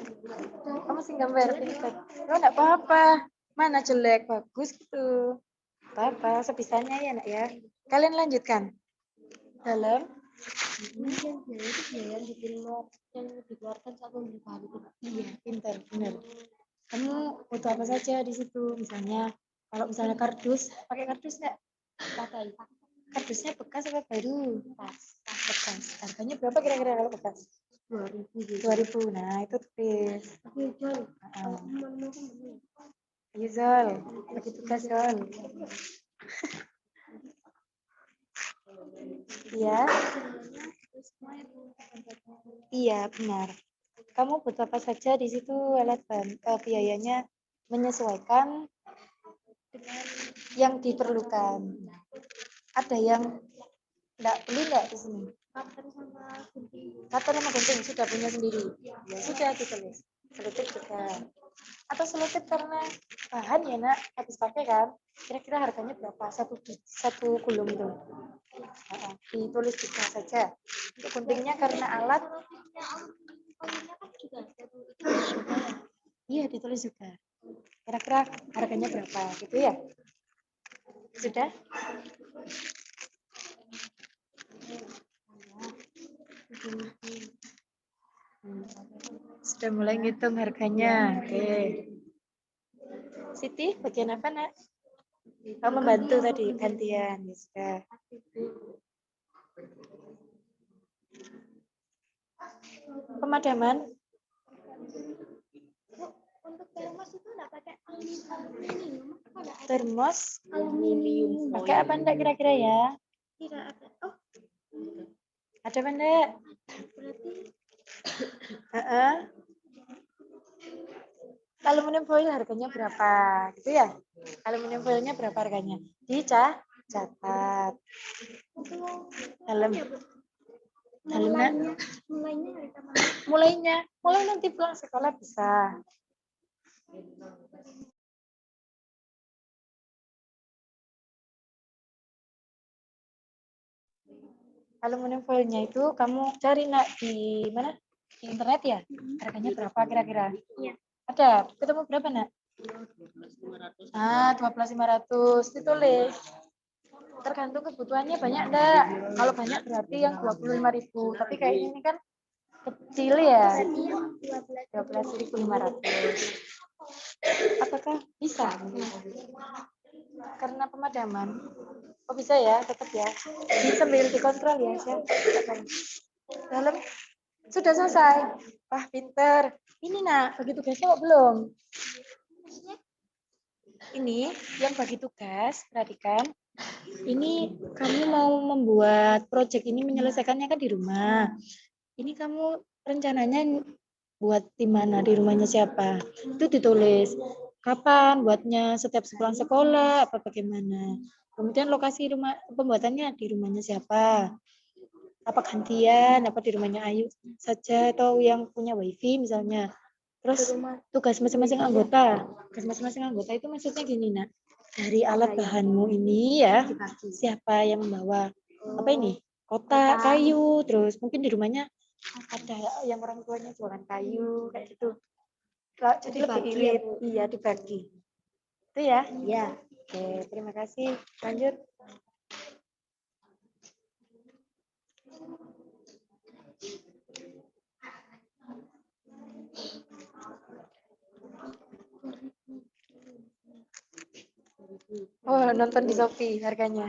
Kamu sih gambar pinter. Oh, enggak apa-apa. Mana jelek, bagus gitu. Apa-apa, sebisanya ya, Nak ya. Kalian lanjutkan. Dalam. Ini kan biaya itu biaya yang dikeluarkan saat membeli bahan itu. Iya, pinter, benar. Kamu butuh apa saja di situ? Misalnya, kalau misalnya kardus, pakai kardus nggak? Pakai Kardusnya bekas apa baru? Bekas. Harganya berapa kira-kira kalau bekas? 2.000 gitu. 2.000. Nah, itu tipis. Oke, Jol. Heeh. Mau Ayo Zol, bagi tugas Zol. Iya. Iya, benar. Kamu butuh apa saja di situ alat bahan, biayanya menyesuaikan dengan yang diperlukan. Ada yang enggak beli enggak di sini? Cutter sama gunting sudah punya sendiri. Ya sudah ditulis. Selotip juga. Atau selotip karena bahan ya Nak, habis pakai kan? Kira-kira harganya berapa? Satu gulung itu. Ditulis juga saja. Untuk guntingnya karena alat. Iya ditulis juga. Kira-kira harganya berapa gitu ya? Sudah? Sudah mulai ngitung harganya. Oke. Siti, bagian apa, Nak? Kamu membantu tadi, gantian. Ya sudah. Pemadaman. Untuk termos itu nggak pakai aluminium, ada Termos. aluminium. Pakai apa enggak kira-kira ya? Tidak ada. Oh, Ada apa enggak? berarti Heeh. Aluminium foil harganya berapa? Gitu ya? Aluminium foilnya berapa harganya? Catat. itu Dalam. mulainya dari kapan? Mulai nanti pulang sekolah bisa. Aluminium foilnya itu kamu cari, Nak, di mana? Di internet ya? Harganya berapa kira-kira? Iya. Ada. Ketemu berapa, Nak? 12.500. Ditulis. Tergantung kebutuhannya banyak enggak? Kalau banyak berarti yang 25.000. Tapi kayak ini kan kecil ya. 12.500. Apakah bisa? Karena pemadaman. Oh bisa ya, tetap ya. Sambil dikontrol ya, Dalam. Sudah selesai. Wah, pinter. Ini, Nak, bagi tugasnya kok belum? Ini yang bagi tugas, perhatikan. Ini kamu mau membuat project ini, menyelesaikannya kan di rumah. Ini kamu rencananya buat di mana, di rumahnya siapa? Itu ditulis. Kapan buatnya, setiap sepulang sekolah, apa bagaimana. Kemudian lokasi rumah pembuatannya di rumahnya siapa. Apa gantian, apa di rumahnya Ayu saja, atau yang punya wifi misalnya. Terus tugas masing-masing anggota. Tugas masing-masing anggota itu maksudnya gini, Nak. Dari alat bahanmu ini ya, siapa yang membawa apa ini? Kotak, kayu, terus mungkin di rumahnya ada yang orang tuanya jualan kayu, kayak gitu. Jadi lebih irit. Iya, dibagi. Itu ya? Iya. Oke, terima kasih. Lanjut. Oh, nonton di Shopee harganya.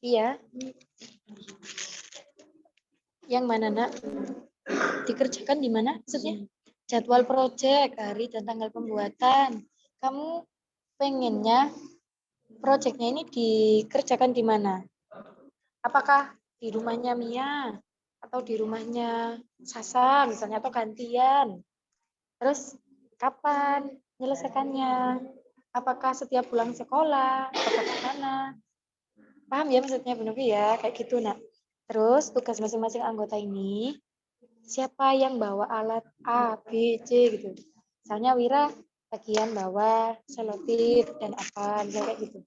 Iya. Yang mana, Nak? Dikerjakan di mana maksudnya? Jadwal proyek, hari dan tanggal pembuatan. Kamu pengennya proyeknya ini dikerjakan di mana? Apakah di rumahnya Mia atau di rumahnya Sasa misalnya, atau gantian? Terus kapan menyelesaikannya? Apakah setiap pulang sekolah atau bagaimana? Paham ya maksudnya, Bu Novi ya? Kayak gitu, Nak. Terus tugas masing-masing anggota ini, siapa yang bawa alat A, B, C gitu. Misalnya Wira bagian bawa selotip dan apa, misalnya kayak gitu.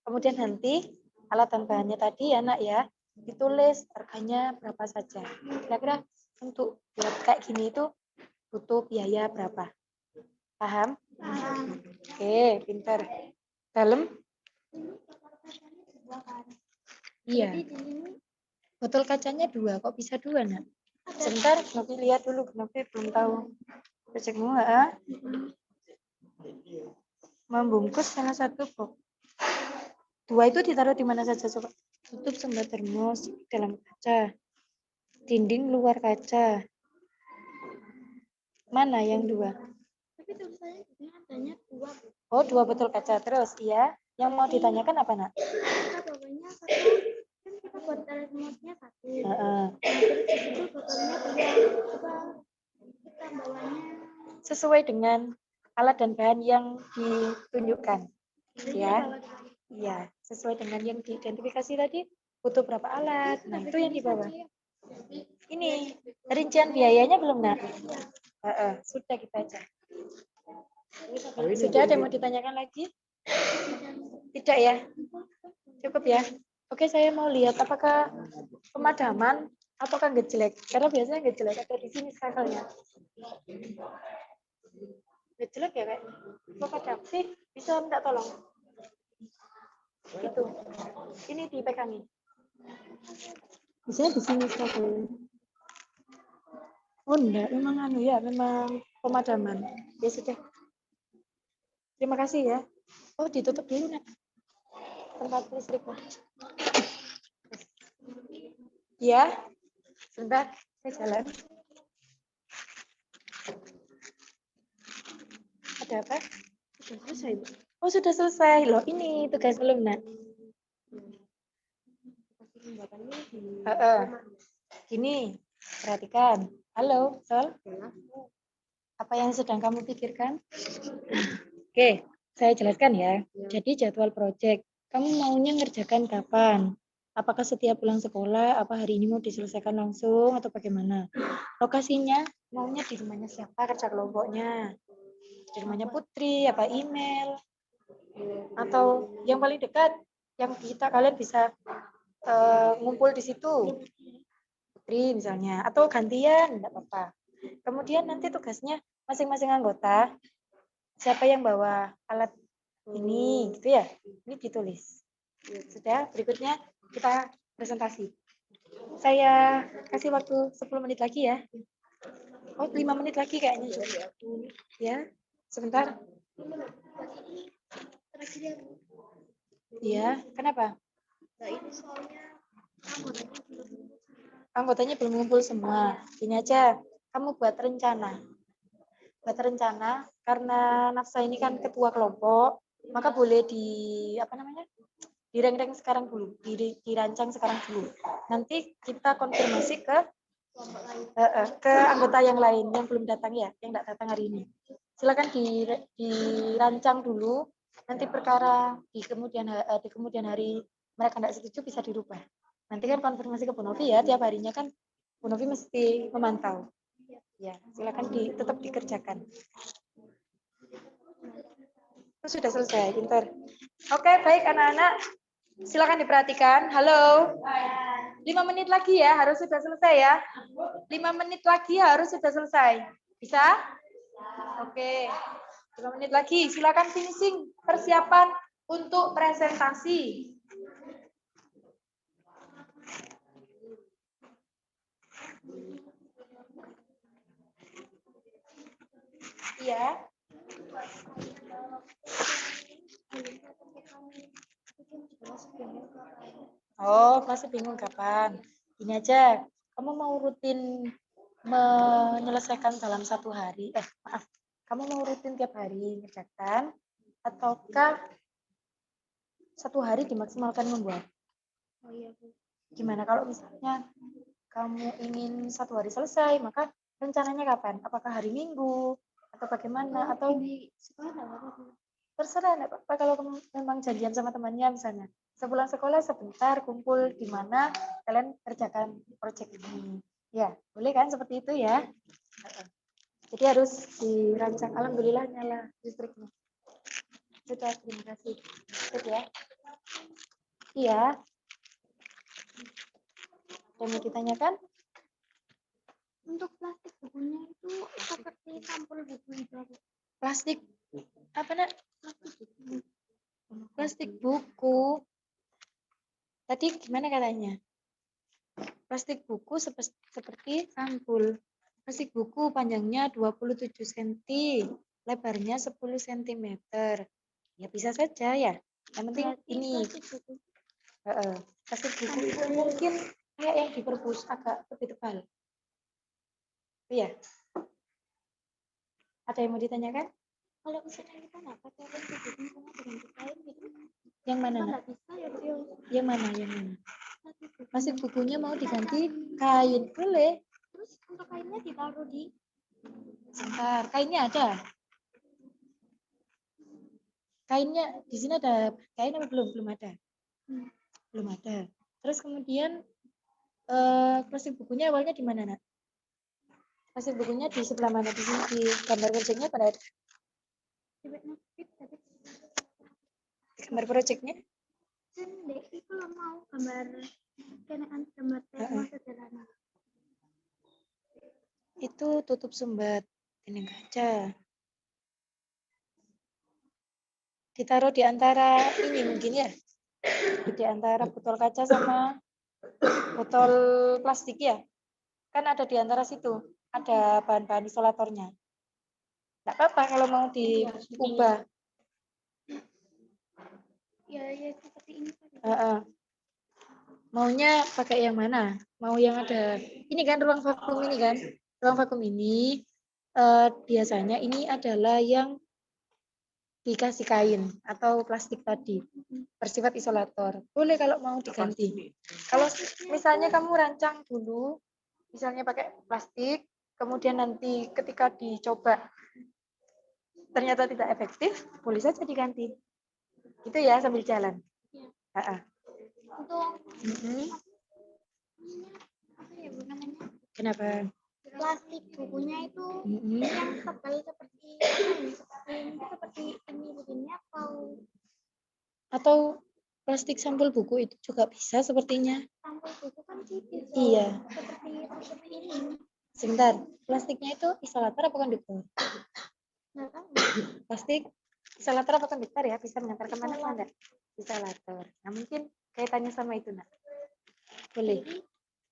Kemudian nanti alat dan bahannya tadi ya, Nak ya, ditulis harganya berapa saja. Kira-kira untuk buat kayak gini itu butuh biaya berapa? Paham? Oke, pintar. Dalam? Iya. Botol kacanya 2, kok bisa 2, Nak? Sebentar, Novi lihat dulu, Novi belum tahu. Proyekmu, membungkus salah satu box. 2 itu ditaruh di mana saja, coba? Tutup sumber termos dalam kaca. Dinding luar kaca. Mana yang 2? Tapi tulisannya adanya 2. Oh, 2 botol kaca. Terus, iya. Yang mau ditanyakan apa, Nak? Kita bawanya satu, kan kita buat termosnya 1. Nah, terus itu botolnya 2. Coba kita bawanya sesuai dengan alat dan bahan yang ditunjukkan. Ya. Iya, sesuai dengan yang diidentifikasi tadi, butuh berapa alat. Nah, itu yang dibawa. Ini, rincian biayanya belum, Nak? Sudah kita aja. Sudah, ada yang mau ditanyakan lagi? Tidak ya? Cukup ya? Oke, saya mau lihat apakah pemadaman ataukah nggak jelek. Karena biasanya nggak jelek, ada di sini skalanya. Udah jelek ya kayaknya. Kok kadang sih bisa minta tolong. Itu. Ini dipegangin. Bisa di sini sekali. Oh enggak, memang anu ya, memang pemadaman. Ya sudah. Terima kasih ya. Oh ditutup dulu nak. Tempat listriknya. Ya, sebentar. Saya jalan. Ada apa? Sudah selesai, Bu. Oh sudah selesai. Loh ini tugas belum nak. Pembuatannya di Gini, perhatikan. Halo, Sol. Apa yang sedang kamu pikirkan? Oke, saya jelaskan ya. Jadi jadwal proyek, kamu maunya ngerjakan kapan? Apakah setiap pulang sekolah, apa hari ini mau diselesaikan langsung atau bagaimana? Lokasinya maunya di rumahnya siapa kerja kelompoknya? Di rumahnya Putri, apa email? Atau yang paling dekat, yang kalian bisa ngumpul di situ. Putri misalnya, atau gantian, enggak apa-apa. Kemudian nanti tugasnya masing-masing anggota, siapa yang bawa alat ini, gitu ya. Ini ditulis. Sudah, berikutnya kita presentasi. Saya kasih waktu 10 menit lagi ya. Oh, 5 menit lagi kayaknya. Ya, sebentar. Iya, kenapa? Anggotanya belum ngumpul semua. Ini aja, kamu buat rencana. Buat rencana, karena Nafsa ini kan ketua kelompok, maka boleh direng-reng sekarang dulu, dirancang sekarang dulu. Nanti kita konfirmasi ke anggota yang lain yang belum datang ya, yang tidak datang hari ini. Silakan dirancang dulu. Nanti perkara di kemudian hari mereka tidak setuju bisa dirubah. Nanti kan konfirmasi ke Bu Novi ya, tiap harinya kan Bu Novi mesti memantau. Ya, silakan tetap dikerjakan. Itu sudah selesai, pintar. Oke, baik anak-anak. Silakan diperhatikan. Halo. 5 menit lagi ya, harus sudah selesai ya. 5 menit lagi harus sudah selesai. Bisa? Oke. 5 menit lagi. Silakan finishing persiapan untuk presentasi. Iya. Oh, masih bingung kapan? Ini aja, kamu mau rutin menyelesaikan dalam satu hari? Maaf, kamu mau rutin tiap hari ngerjakan? Ataukah satu hari dimaksimalkan membuat? Oh iya, Bu. Gimana kalau misalnya kamu ingin satu hari selesai, maka rencananya kapan? Apakah hari Minggu? Atau bagaimana? Atau Di sekolah nggak apa-apa, Bu. terserah, enggak apa-apa kalau kamu memang janjian sama temannya misalnya. Sepulang sekolah sebentar kumpul di mana kalian kerjakan proyek ini. Ya, boleh kan seperti itu ya. Jadi harus dirancang. Alhamdulillah nyala listriknya. Sudah, terima kasih. Sudah ya. Iya. Ada mau ditanyakan? Untuk plastik bukunya itu seperti sampul buku itu, Bu. Plastik apa nak? Plastik buku. Plastik buku. Tadi gimana katanya? Plastik buku seperti sampul. Plastik buku panjangnya 27 cm, lebarnya 10 cm. Ya bisa saja ya. Yang penting Berarti ini plastik buku. plastik buku itu mungkin kayak yang di perpus agak lebih tebal. Iya. Ada yang mau ditanyakan? Kalau misalnya kita nggak pakai plastik buku sama dengan kain gitu, Yang mana kita nak? nggak bisa ya, Bu. Yang mana? Yang mana? Plastik buku. Plastik bukunya mau diganti kain, boleh. Terus untuk kainnya ditaruh di Sebentar, kainnya ada. Kainnya di sini ada kain apa belum? Belum ada. Belum ada. Terus kemudian plastik bukunya awalnya di mana nak? Plastik bukunya di sebelah mana? Di sini di gambar proyeknya pada di benefit tapi gambar proyeknya? DI kalau mau gambar scanan gambar tema sederhana. Itu tutup sumbat ini kaca. Ditaruh di antara ini mungkin ya. Di antara botol kaca sama botol plastik ya. Kan ada di antara situ. Ada bahan-bahan isolatornya. Nggak apa-apa kalau mau diubah. Ya seperti ini. Maunya pakai yang mana? Mau yang ada ini kan ruang vakum ini kan? Ruang vakum ini biasanya ini adalah yang dikasih kain atau plastik tadi bersifat isolator. Boleh kalau mau diganti. Kalau misalnya kamu rancang dulu, misalnya pakai plastik, kemudian nanti ketika dicoba ternyata tidak efektif, boleh saja diganti. Itu ya sambil jalan. Untuk Mm-hmm. apa ya Bu namanya? Kenapa? Plastik bukunya itu Mm-hmm. yang tebal seperti apa ya? Seperti ini begini atau plastik sampul buku itu juga bisa sepertinya. sampul buku kan tipis. Iya. Seperti ini. Sebentar, plastiknya itu isolator apa konduktor? Nggak tahu. Plastik isolator apa konduktor ya? Bisa mengantar kemana-mana? Isolator. Nah mungkin kaitannya sama itu nak. Boleh. Jadi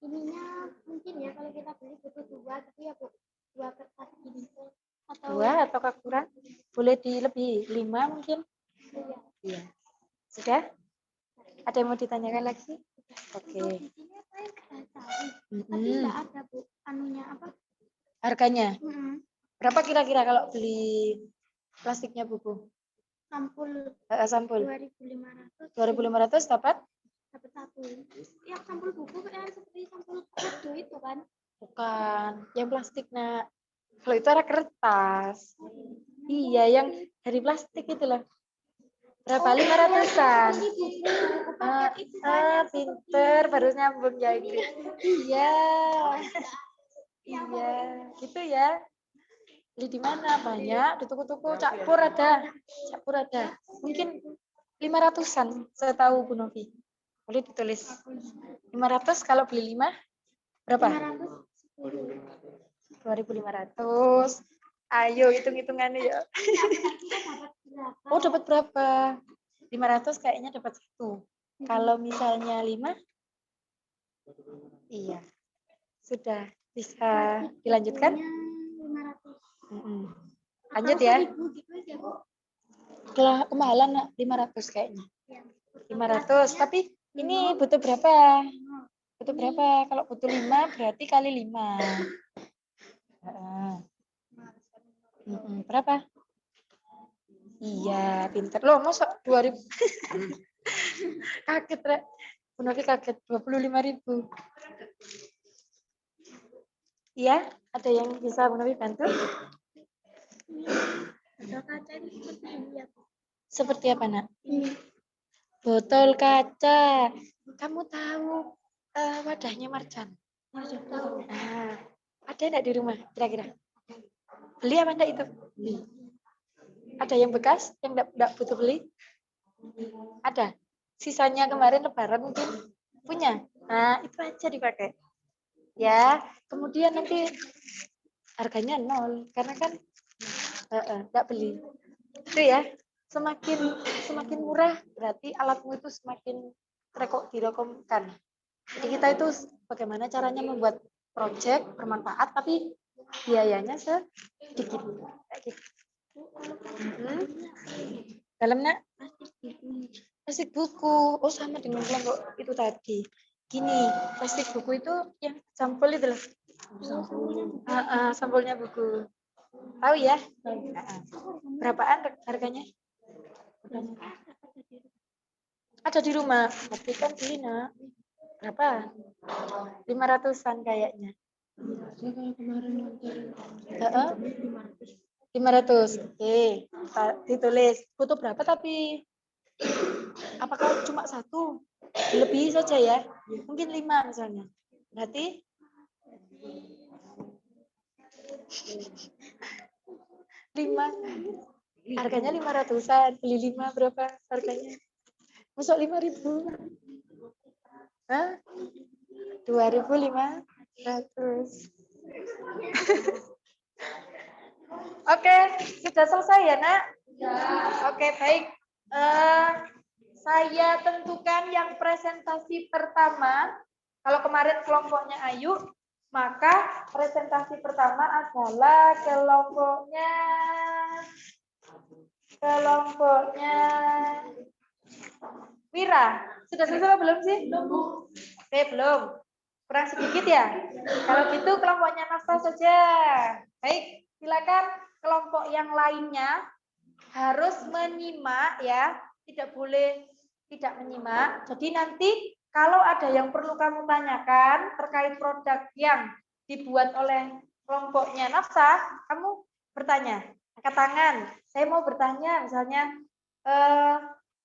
ininya mungkin ya kalau kita beli butuh dua gitu ya Bu. Dua kertas gini. Dua atau kurang? Boleh lebih 5 mungkin? Iya. Sudah? Ada yang mau ditanyakan lagi? Oke. Di sini saya sudah cari. Tapi nggak ada Bu anunya apa? Harganya? Berapa kira-kira kalau beli plastiknya buku? Sampul. Sampul. 2.500. 2.500 dapat? Dapat satu. Yang sampul buku yang seperti sampul kado itu kan? Bukan, yang plastik nak. Kalau itu ada kertas. Iya, yang dari plastik itu loh. Berapa? 500-an. Pinter, baru nyambung ya ini. Iya. Iya, gitu ya. Beli di mana? Banyak, di toko-toko Cakpur ada. Mungkin 500-an, saya tahu Bu Novi. Boleh ditulis. 500 kalau beli 5 berapa? 2.500. Ayo hitung-hitungannya ya. Oh, dapat berapa? 500 kayaknya dapat 1. Kalau misalnya 5? Iya. Sudah bisa dilanjutkan? 500. Lanjut ya. Kemahalan nak 500 kayaknya. 500, tapi ini butuh berapa? Butuh berapa? Kalau butuh 5 berarti kali 5. Berapa? Iya, pinter. Loh, masuk 2.000. Kaget, Rek. Bu Novi kaget, 25.000. Iya, ada yang bisa Bu Novi bantu? Botol kaca ini seperti ini ya Bu. Seperti apa, nak? Botol kaca. Kamu tahu wadahnya Marjan? Nah, ada enggak di rumah kira-kira? Beli apa enggak itu? Ada yang bekas yang enggak butuh beli? Ada. Sisanya kemarin lebaran mungkin punya. Nah, itu aja dipakai. Ya, kemudian nanti harganya 0 karena kan enggak beli. Itu ya. Semakin murah berarti alatmu itu semakin direkomkan. Jadi kita itu bagaimana caranya membuat project bermanfaat tapi biayanya sedikit. Kayak gitu. Dalamnya plastik buku. Oh, sama dengan kelompok itu tadi. Gini, plastik buku itu yang sampul itu loh. Sampulnya buku. Tahu ya? Berapaan harganya? Ada di rumah. Tapi kan beli nak. Berapa? 500-an kayaknya. 500. Oke, ditulis. Butuh berapa tapi? Apakah cuma 1? Lebih saja ya. Mungkin 5 misalnya. Berarti 5. Harganya 500-an. Beli 5 berapa harganya? Masuk 5.000. Hah? 2.500. Oke, sudah selesai ya, nak? Oke, baik. Saya tentukan yang presentasi pertama. Kalau kemarin kelompoknya Ayu, maka presentasi pertama adalah kelompoknya Wira. Sudah selesai belum sih? Oke, belum. Kurang sedikit ya? Kalau gitu kelompoknya Nafsa saja. Baik, silakan kelompok yang lainnya harus menyimak ya. Tidak boleh tidak menyimak. Jadi nanti kalau ada yang perlu kamu tanyakan terkait produk yang dibuat oleh kelompoknya Nafsa, kamu bertanya. Angkat tangan. Saya mau bertanya misalnya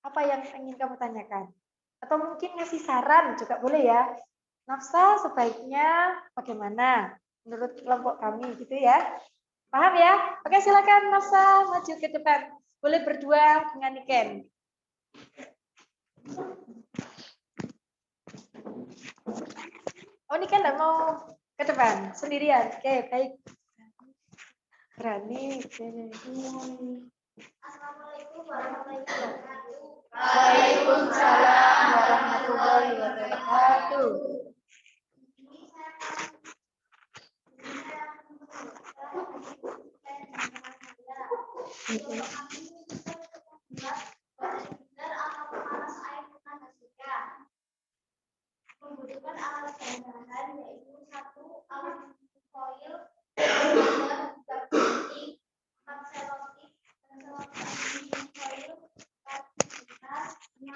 apa yang ingin kamu tanyakan? Atau mungkin ngasih saran juga boleh ya. Nafsa sebaiknya bagaimana menurut kelompok kami gitu ya. Paham ya? Oke, silakan Nafsa maju ke depan. Boleh berdua dengan Niken. Oh, Niken enggak mau ke depan sendirian. Oke, baik. Berani. Assalamualaikum warahmatullahi wabarakatuh. Waalaikumsalam warahmatullahi wabarakatuh. Ini saya membutuhkan alat bahan yaitu satu alat foil, tiga gunting, 4 selotip, dan selotip foil, 4 kertas, 6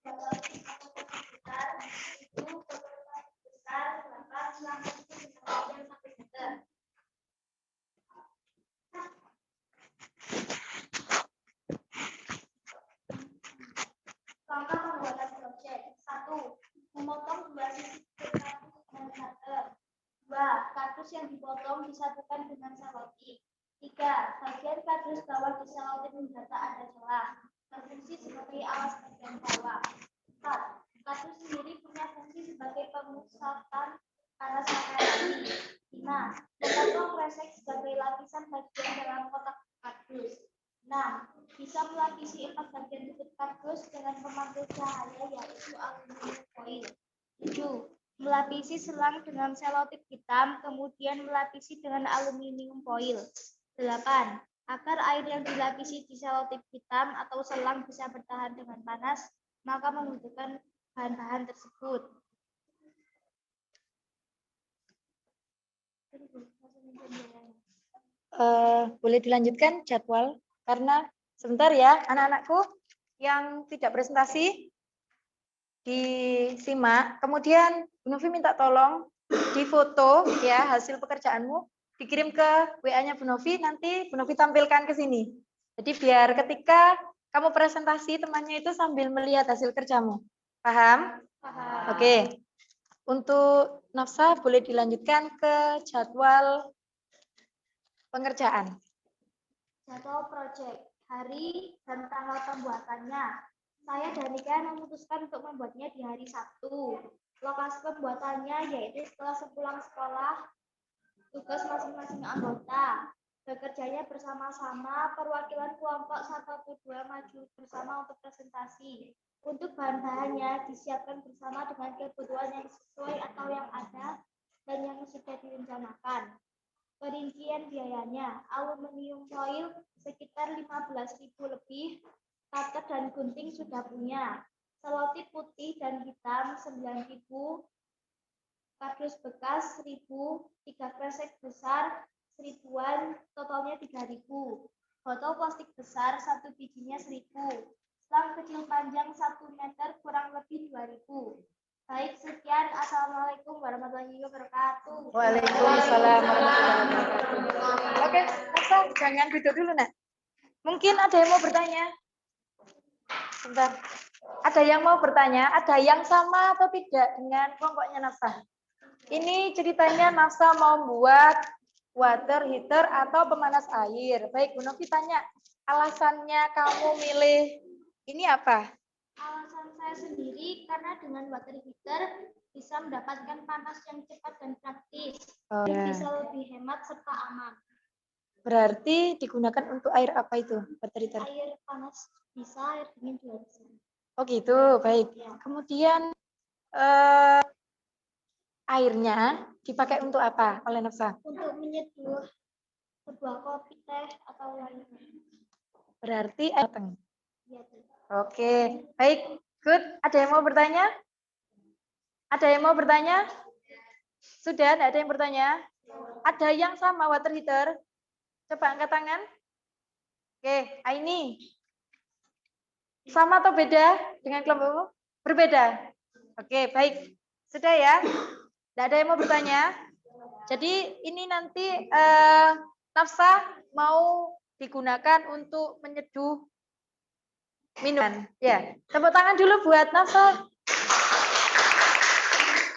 selotip atau besar, 7 kertas besar, 8 selang kecil dengan panjang 1 meter. Langkah pembuatan proyek. 1. Memotong 2 sisi kardus dengan cutter. 2. Kardus yang dipotong disatukan dengan selotip. 3. Bagian kardus bawah di selotip mendata ada celah. Berfungsi sebagai alas bagian bawah. 4. Kardus sendiri punya fungsi sebagai pemusatan panas matahari. 5. Memotong kresek sebagai lapisan bagian dalam kotak kardus. 6. Bisa melapisi 4 bagian tutup kardus dengan pemantul cahaya yaitu aluminium foil. 7. Melapisi selang dengan selotip hitam, kemudian melapisi dengan aluminium foil. 8. Agar air yang dilapisi di selotip hitam atau selang bisa bertahan dengan panas, maka membutuhkan bahan-bahan tersebut. Boleh dilanjutkan jadwal? Karena sebentar ya, anak-anakku yang tidak presentasi disimak. Kemudian Bu Novi minta tolong difoto ya hasil pekerjaanmu, dikirim ke WA-nya Bu Novi, nanti Bu Novi tampilkan ke sini. Jadi biar ketika kamu presentasi temannya itu sambil melihat hasil kerjamu. Paham? Paham. Oke. Untuk Nafsa boleh dilanjutkan ke jadwal pengerjaan. Jadwal proyek, hari dan tanggal pembuatannya. Saya dan Nika memutuskan untuk membuatnya di hari Sabtu. Lokasi pembuatannya yaitu setelah sepulang sekolah, tugas masing-masing anggota. Bekerjanya bersama-sama, perwakilan kelompok 1-2 maju bersama untuk presentasi. Untuk bahan-bahannya disiapkan bersama dengan kebutuhan yang sesuai atau yang ada dan yang sudah direncanakan. Perincian biayanya, aluminium foil sekitar 15.000 lebih, cutter dan gunting sudah punya, selotip putih dan hitam 9.000, kardus bekas 1.000, 3 kresek besar 1.000-an, totalnya 3.000, botol plastik besar 1 bijinya 1.000, selang kecil panjang 1 meter kurang lebih 2.000. Baik, sekian. Assalamualaikum warahmatullahi wabarakatuh. Waalaikumsalam warahmatullahi wabarakatuh. Oke, Nafsa, jangan duduk dulu, Nak. Mungkin ada yang mau bertanya? Sebentar. Ada yang mau bertanya? Ada yang sama atau tidak dengan kelompoknya Nafsa? Ini ceritanya Nafsa mau buat water heater atau pemanas air. Baik, Bu Novi tanya, alasannya kamu milih ini apa? Alasan saya sendiri karena dengan water heater bisa mendapatkan panas yang cepat dan praktis, dan bisa lebih hemat serta aman. Berarti digunakan untuk air apa itu, water heater? Air panas bisa, air dingin juga bisa. Oh gitu, baik. Kemudian airnya dipakai untuk apa oleh Nafsa? Untuk menyeduh sebuah kopi, teh, atau lainnya. Berarti air matang. Iya, Bu. Oke, baik. Good. Ada yang mau bertanya? Ada yang mau bertanya? Sudah, tidak ada yang bertanya? Ada yang sama water heater? Coba angkat tangan. Oke, Aini. Sama atau beda dengan kelompokmu? Berbeda. Oke, baik. Sudah ya? Tidak ada yang mau bertanya? Jadi ini nanti Nafsa mau digunakan untuk menyeduh minuman. Ya, tepuk tangan dulu buat Nafsa.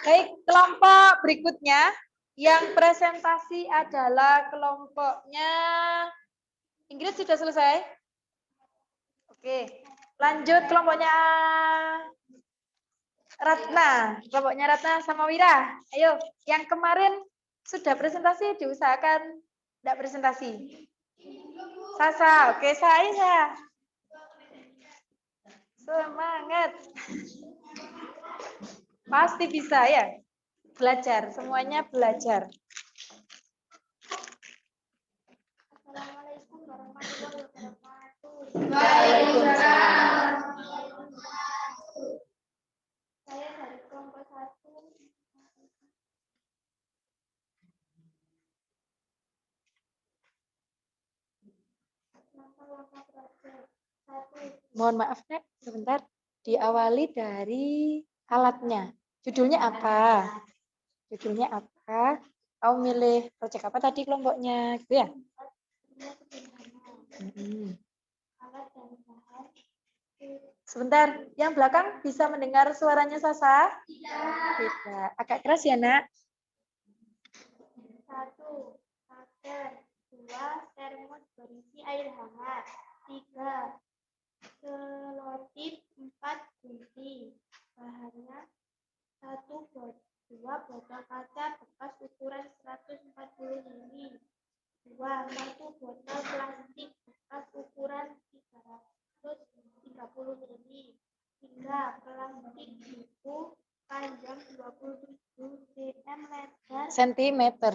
Baik, kelompok berikutnya yang presentasi adalah kelompoknya Inggris sudah selesai. Oke, lanjut kelompoknya Ratna. Kelompoknya Ratna sama Wira. Ayo, yang kemarin sudah presentasi diusahakan tidak presentasi. Sasa, oke saya. Semangat. Pasti bisa ya. Belajar, semuanya belajar. Assalamualaikum warahmatullahi wabarakatuh. Waalaikumsalam. Saya dari kelompok 1. Langkah-langkah project. 1. Mohon maaf, Nek, sebentar. Diawali dari alatnya. Judulnya apa? Judulnya apa? Kamu milih proyek apa tadi kelompoknya, gitu ya? Alat dan bahan. Sebentar, yang belakang bisa mendengar suaranya Sasa? Tidak. Agak keras ya, Nak? 1. Pagar. 2. Termos berisi air hangat. 3. Selotip. 4. Gunting. Bahannya 2 botol kaca bekas ukuran 140 ml. 2. 1 botol plastik bekas ukuran 330 ml. 3. Plastik buku panjang 27 cm lebar Sentimeter.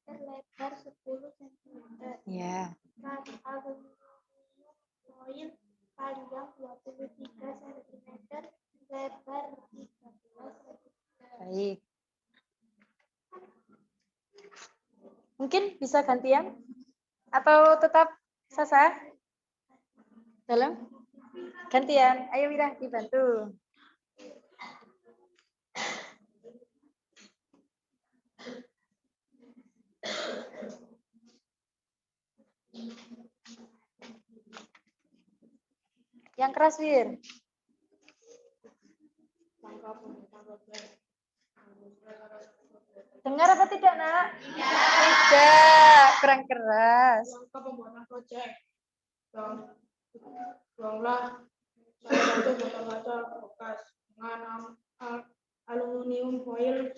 lebar 10 cm. Ya. 4. Aluminium foil panjang 23 cm lebar 13 cm. Baik. Mungkin bisa gantian? Atau tetap Sasa? Dalam? Gantian. Ayo Wira, dibantu. Yang keras, Wir. Dengar apa tidak, Nak? Tidak, kurang keras. Langkah pembuatan proyek. Buanglah salah satu botol kaca bekas dengan aluminium foil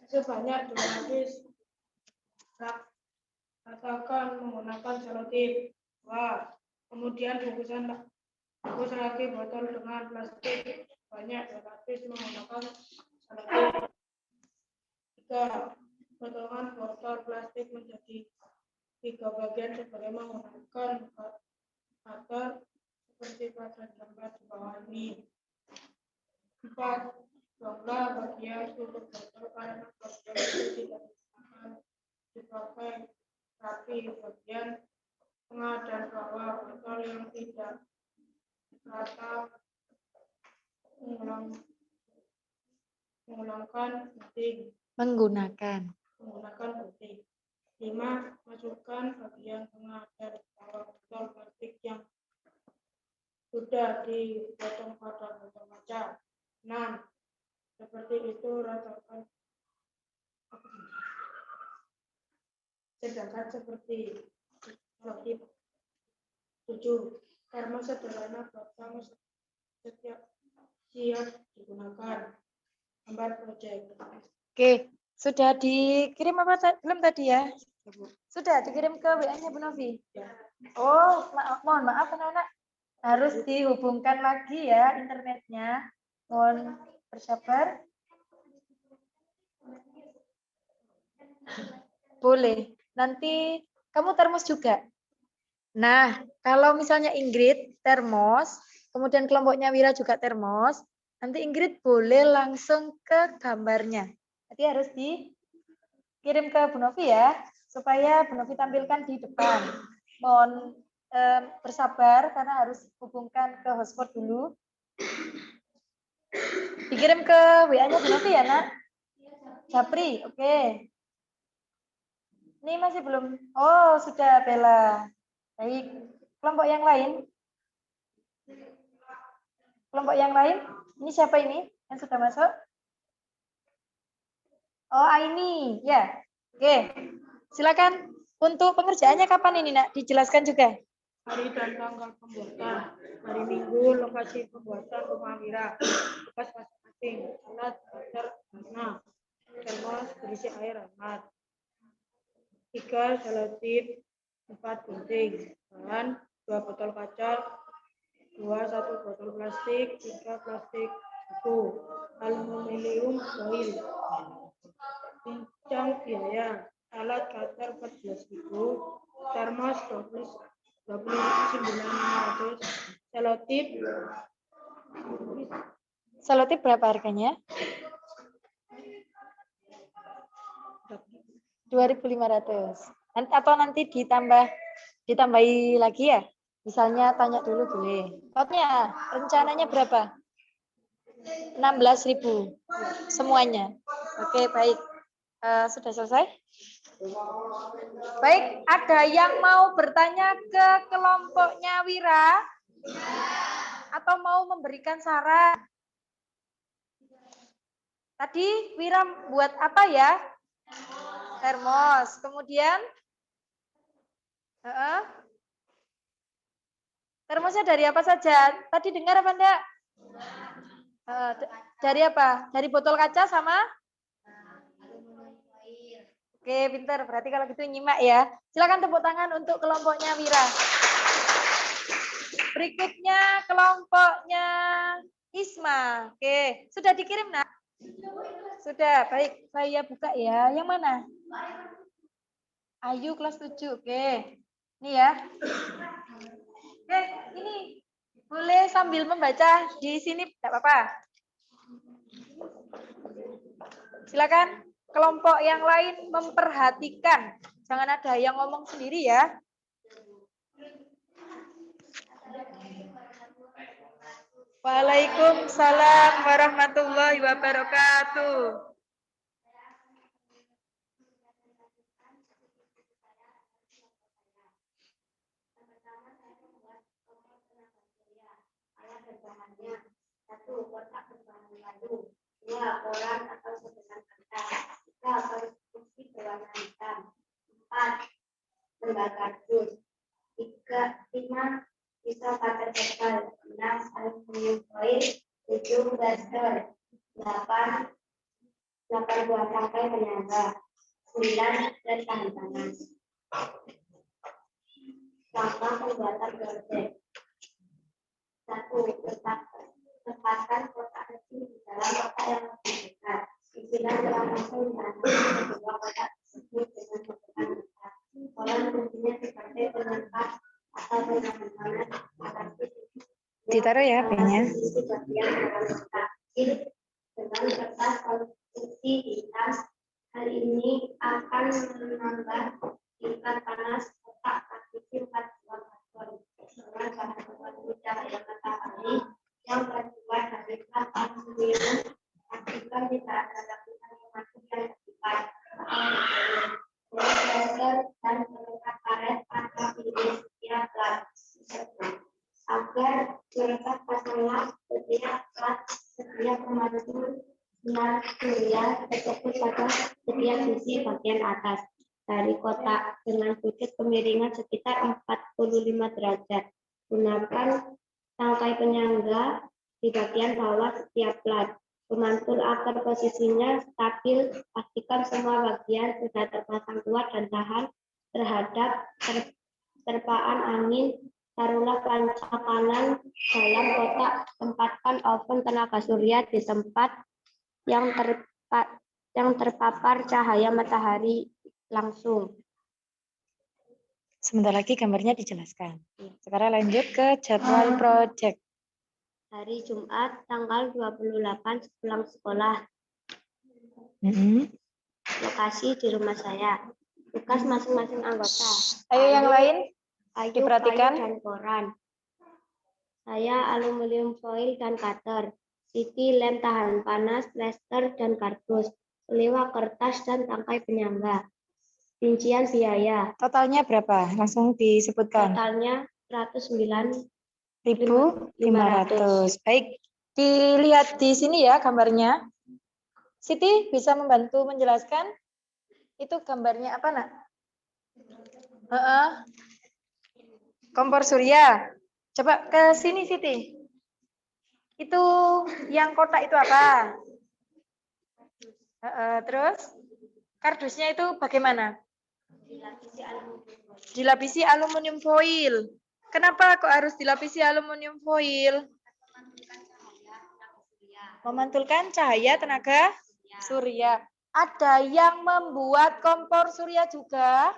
sebanyak 200 rak. Ratakan menggunakan selotip. Wah, kemudian bungkus lagi botol dengan plastik banyak 200 menggunakan selotip. 3. Potongan botol plastik menjadi 3 bagian sebagai menggunakan cutter seperti pada gambar di bawah ini. 4. Buanglah bagian tutup botol karena bagian itu tidak dipakai, tapi bagian tengah dan bawah botol yang tidak rata menggunakan gunting. Menggunakan. 5. Masukkan bagian tengah dan bawah botol plastik yang sudah dipotong pada botol kaca. 6. Seperti itu ratakan. Sedangkan seperti selotip. 7. Termos sederhana batang setiap siap digunakan. 4 proyek. Oke, sudah dikirim apa belum tadi ya? Sudah dikirim ke WA-nya Bu Novi? Oh, mohon maaf anak-anak. Harus dihubungkan lagi ya internetnya. Mohon bersabar. Boleh. Nanti kamu termos juga. Nah, kalau misalnya Ingrid termos, kemudian kelompoknya Wira juga termos, nanti Ingrid boleh langsung ke gambarnya. Jadi harus dikirim ke Bu Novi ya, supaya Bu Novi tampilkan di depan. Mohon bersabar karena harus hubungkan ke hotspot dulu. Dikirim ke WA-nya Bu Novi ya, Nak? Japri, oke. Ini masih belum. Oh, sudah Bella. Baik. Kelompok yang lain? Kelompok yang lain? Ini siapa ini yang sudah masuk? Oh, Aini. Ya. Oke. Silakan. Untuk pengerjaannya kapan ini, Nak? Dijelaskan juga. Hari dan tanggal pembuatan. Hari Minggu, lokasi pembuatan rumah Wira. Tugas masing-masing. Alat, water, warna. Termos berisi air hangat. 3 selotip, 4 gunting. Bahan 2 botol kaca, 1 botol plastik, 3 plastik buku. Aluminium foil. Bincang biaya. Alat cutter 14.000. Termos 29.500. Selotip Selotip berapa harganya? 2.500. Atau nanti ditambahi lagi ya? Misalnya tanya dulu boleh. Totnya rencananya berapa? 16.000 semuanya. Oke, baik. Sudah selesai? Baik, ada yang mau bertanya ke kelompoknya Wira? Atau mau memberikan saran? Tadi Wira buat apa ya? Termos. Kemudian? Termosnya dari apa saja? Tadi dengar apa enggak? Dari apa? Dari botol kaca sama? Oke, pintar. Berarti kalau gitu nyimak ya. Silakan tepuk tangan untuk kelompoknya Wira. Berikutnya kelompoknya Isma. Oke, sudah dikirim, Nak? Sudah, baik. Saya buka ya. Yang mana? Ayu kelas 7. Oke. Ini ya. Oke, ini boleh sambil membaca di sini, tidak apa-apa. Silakan kelompok yang lain memperhatikan. Jangan ada yang ngomong sendiri ya. Waalaikumsalam warahmatullahi wabarakatuh. Satu, kotak berbahan madu. 2, koran atau sebelah kertas. 3, garis putih berwarna hitam. 4, lembar kardus. 5, pisau cutter tebal. 6, aluminium foil. 7, daster. 8 buah tangkai penyangga. 9, dan tahan panas. Sama pembuatan project. 1, tempatkan kotak kecil di dalam kotak yang lebih besar. Isilah dalam langsung diantara kedua kotak tersebut dengan kotak besar. Kolam kuncinya seperti penempah atau penampilan atas Ditaruh ya HP-nya. bagian dalam kotak kecil dengan kertas konstruksi hitam. Hal ini akan menambah tingkat panas kotak kecil 4 buah karton dengan bahan cahaya matahari yang terbuat dari plat aluminium. Pastikan tidak ada lapisan pematik yang terlipat. Laser dan pelengkap karet pada pilih setiap plat agar pelengkap pasangan setiap plat setiap pemadam sinar surya terfokus pada setiap sisi bagian atas dari kotak dengan sudut kemiringan sekitar 45 derajat. Gunakan tangkai penyangga di bagian bawah setiap plat. Memantul agar posisinya stabil, pastikan semua bagian sudah terpasang kuat dan tahan terhadap terpaan angin. Taruhlah panca kanan dalam kotak, tempatkan oven tenaga surya di tempat yang terpapar cahaya matahari langsung. Sebentar lagi gambarnya dijelaskan. Sekarang lanjut ke jadwal project. Hari Jumat, tanggal 28 pulang sekolah. Lokasi di rumah saya. Tugas masing-masing anggota. Ayo yang lain Kayu, diperhatikan. kayu, dan koran. Saya aluminium foil dan cutter. Siti lem tahan panas, plester, dan kardus. Seliwa kertas dan tangkai penyangga. Rincian biaya. Totalnya berapa? Langsung disebutkan. Totalnya 109.500. 1.500. Baik, dilihat di sini ya gambarnya. Siti bisa membantu menjelaskan? Itu gambarnya apa, Nak? Kompor surya. Coba ke sini, Siti. Itu yang kotak itu apa? Terus kardusnya itu bagaimana? Dilapisi aluminium foil. Kenapa kok harus dilapisi aluminium foil? Memantulkan cahaya tenaga surya. Ada yang membuat kompor surya juga?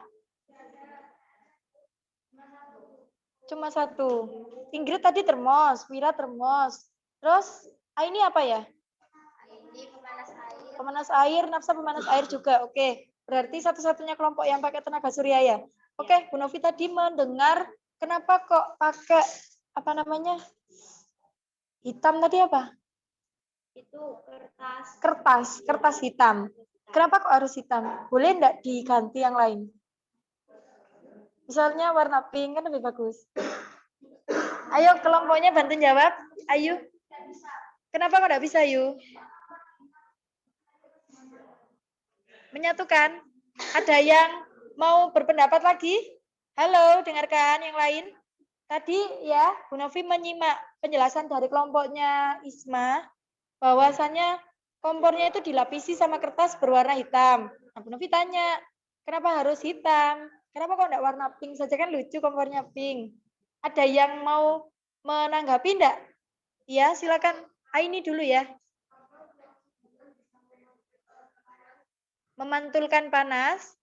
Cuma satu. Ingrid tadi termos, Wira termos. Terus, ini apa ya? Ini pemanas air. Pemanas air, Nafsa pemanas air juga. Oke, berarti satu-satunya kelompok yang pakai tenaga surya ya. Oke, Bu Novi tadi mendengar kenapa kok pakai apa namanya? Hitam tadi apa? Itu kertas. Kertas hitam. Kenapa kok harus hitam? Boleh enggak diganti yang lain? Misalnya warna pink kan lebih bagus. Ayo kelompoknya bantu jawab. Ayo. Kenapa kok enggak bisa, Ayu? Menyatukan. Ada yang mau berpendapat lagi? Halo, dengarkan yang lain. Tadi ya, Bu Novi menyimak penjelasan dari kelompoknya Isma, bahwasannya kompornya itu dilapisi sama kertas berwarna hitam. Nah, Bu Novi tanya, kenapa harus hitam? Kenapa kok enggak warna pink saja, kan lucu kompornya pink. Ada yang mau menanggapi enggak? Ya, silakan. Ini dulu ya. Memantulkan panas.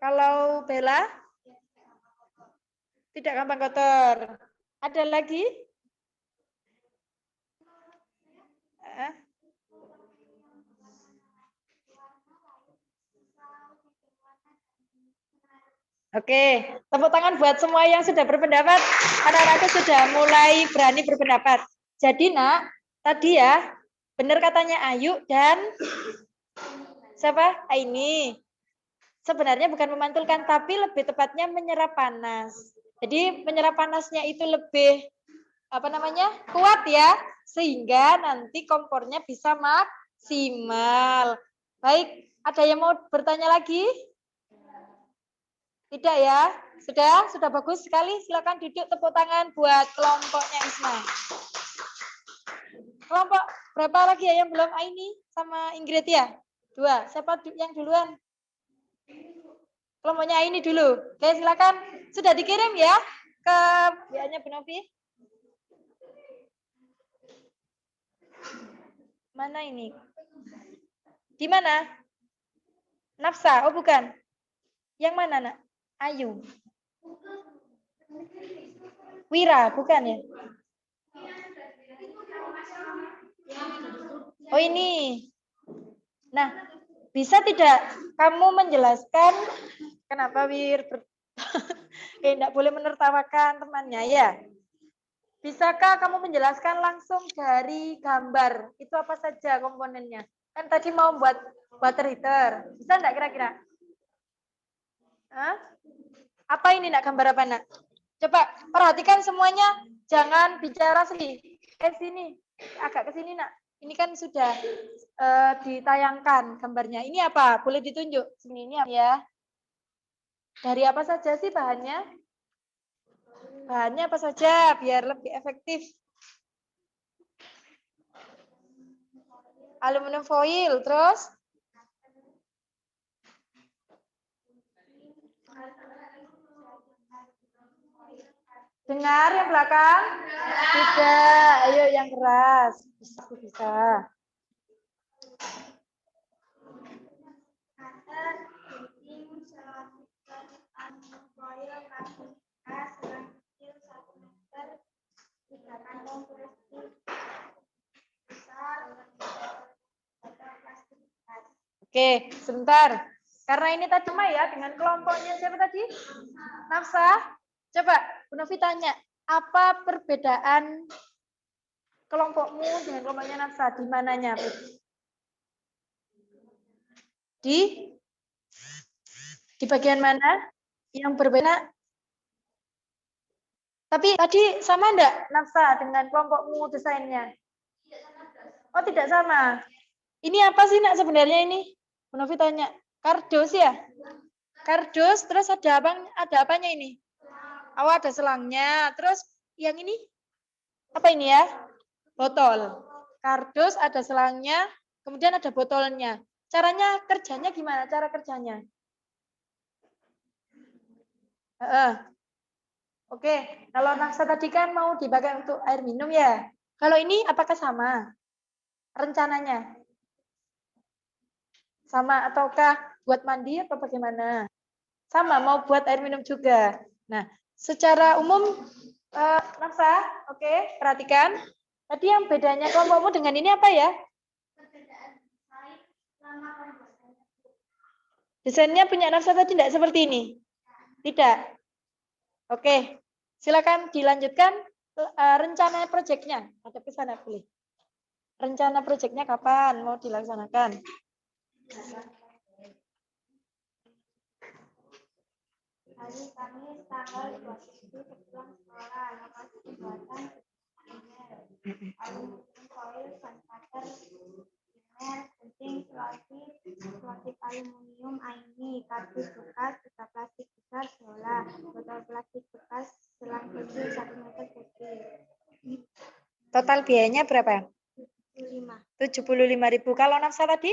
Kalau Bella? Tidak gampang kotor. Ada lagi? Oke, tepuk tangan buat semua yang sudah berpendapat. Anak-anakku sudah mulai berani berpendapat. Jadi, Nak, tadi ya, benar katanya Ayu dan siapa? Aini. Sebenarnya bukan memantulkan, tapi lebih tepatnya menyerap panas. Jadi menyerap panasnya itu lebih kuat ya, sehingga nanti kompornya bisa maksimal. Baik, ada yang mau bertanya lagi? Tidak ya? Sudah bagus sekali. Silakan duduk, tepuk tangan buat kelompoknya Isma. Kelompok berapa lagi ya yang belum? Aini sama Ingrid ya? 2. Siapa yang duluan? Kelompoknya Aini dulu. Oke, silakan. Sudah dikirim ya ke WA-nya Bu Novi? Mana ini? Di mana? Nafsa? Oh, bukan. Yang mana, Nak? Ayu. Wira, bukan ya? Oh, ini. Nah, bisa tidak kamu menjelaskan kenapa Wir tidak boleh menertawakan temannya ya? Bisakah kamu menjelaskan langsung dari gambar? Itu apa saja komponennya? Kan tadi mau buat water heater. Bisa enggak kira-kira? Apa ini, Nak? Gambar apa, Nak? Coba perhatikan semuanya. Jangan bicara sendiri. Sini. Agak ke sini, Nak. Ini kan sudah ditayangkan gambarnya. Ini apa? Boleh ditunjuk? Sini, ini apa ya? Dari apa saja sih bahannya? Bahannya apa saja biar lebih efektif? Aluminium foil, terus? Dengar yang belakang? Tidak. Ayo yang keras. Bisa, bisa. Oke, sebentar. Karena ini tadi sama ya dengan kelompoknya siapa tadi? Nafsa. Coba Bu Novi tanya, apa perbedaan kelompokmu dengan kelompoknya Nafsa? Di mananya? Di bagian mana yang berbeda? Tapi tadi sama enggak Nafsa dengan kelompokmu desainnya? Oh, tidak sama. Ini apa sih nak sebenarnya ini? Bu Novi tanya. Kardus ya? Kardus, terus ada apa? Ada apanya ini? Oh, ada selangnya. Terus yang ini? Apa ini ya? Botol. Kardus ada selangnya, kemudian ada botolnya. Caranya kerjanya gimana? Cara kerjanya? Oke, kalau Nafsa tadi kan mau dipakai untuk air minum ya. Kalau ini apakah sama? Rencananya? Sama ataukah buat mandi atau bagaimana? Sama, mau buat air minum juga. Nah, secara umum, Nafsa, oke, perhatikan. Tadi yang bedanya kelompokmu dengan ini apa ya? Desainnya punya Nafsa tadi tidak seperti ini? Tidak. Oke, silakan dilanjutkan rencana proyeknya. Ada pesan boleh. Rencana proyeknya kapan mau dilaksanakan? Hari Kamis tanggal 27 sepulang sekolah, lokasi pembuatan aluminium foil, ban cutter, primer, gunting, selotip aluminium aini, kardus bekas, tiga plastik besar, bola, botol plastik bekas, selang kecil 1 meter kecil. Total biayanya berapa? 75. 75.000. Kalau Nafsa tadi?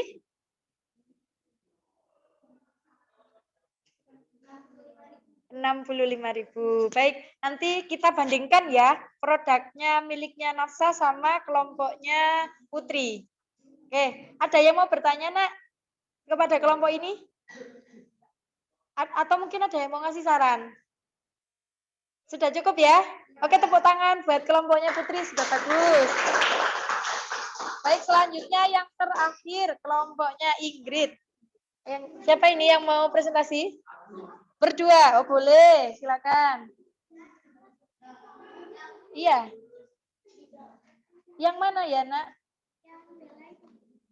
65.000. Baik, nanti kita bandingkan ya produknya miliknya Nafsa sama kelompoknya Putri. Oke, ada yang mau bertanya nak kepada kelompok ini? Atau mungkin ada yang mau ngasih saran? Sudah cukup ya? Oke, tepuk tangan buat kelompoknya Putri, sudah bagus. Baik, selanjutnya yang terakhir kelompoknya Ingrid. Siapa ini yang mau presentasi? Berdua, oh boleh, silakan. Iya. Yang mana ya nak?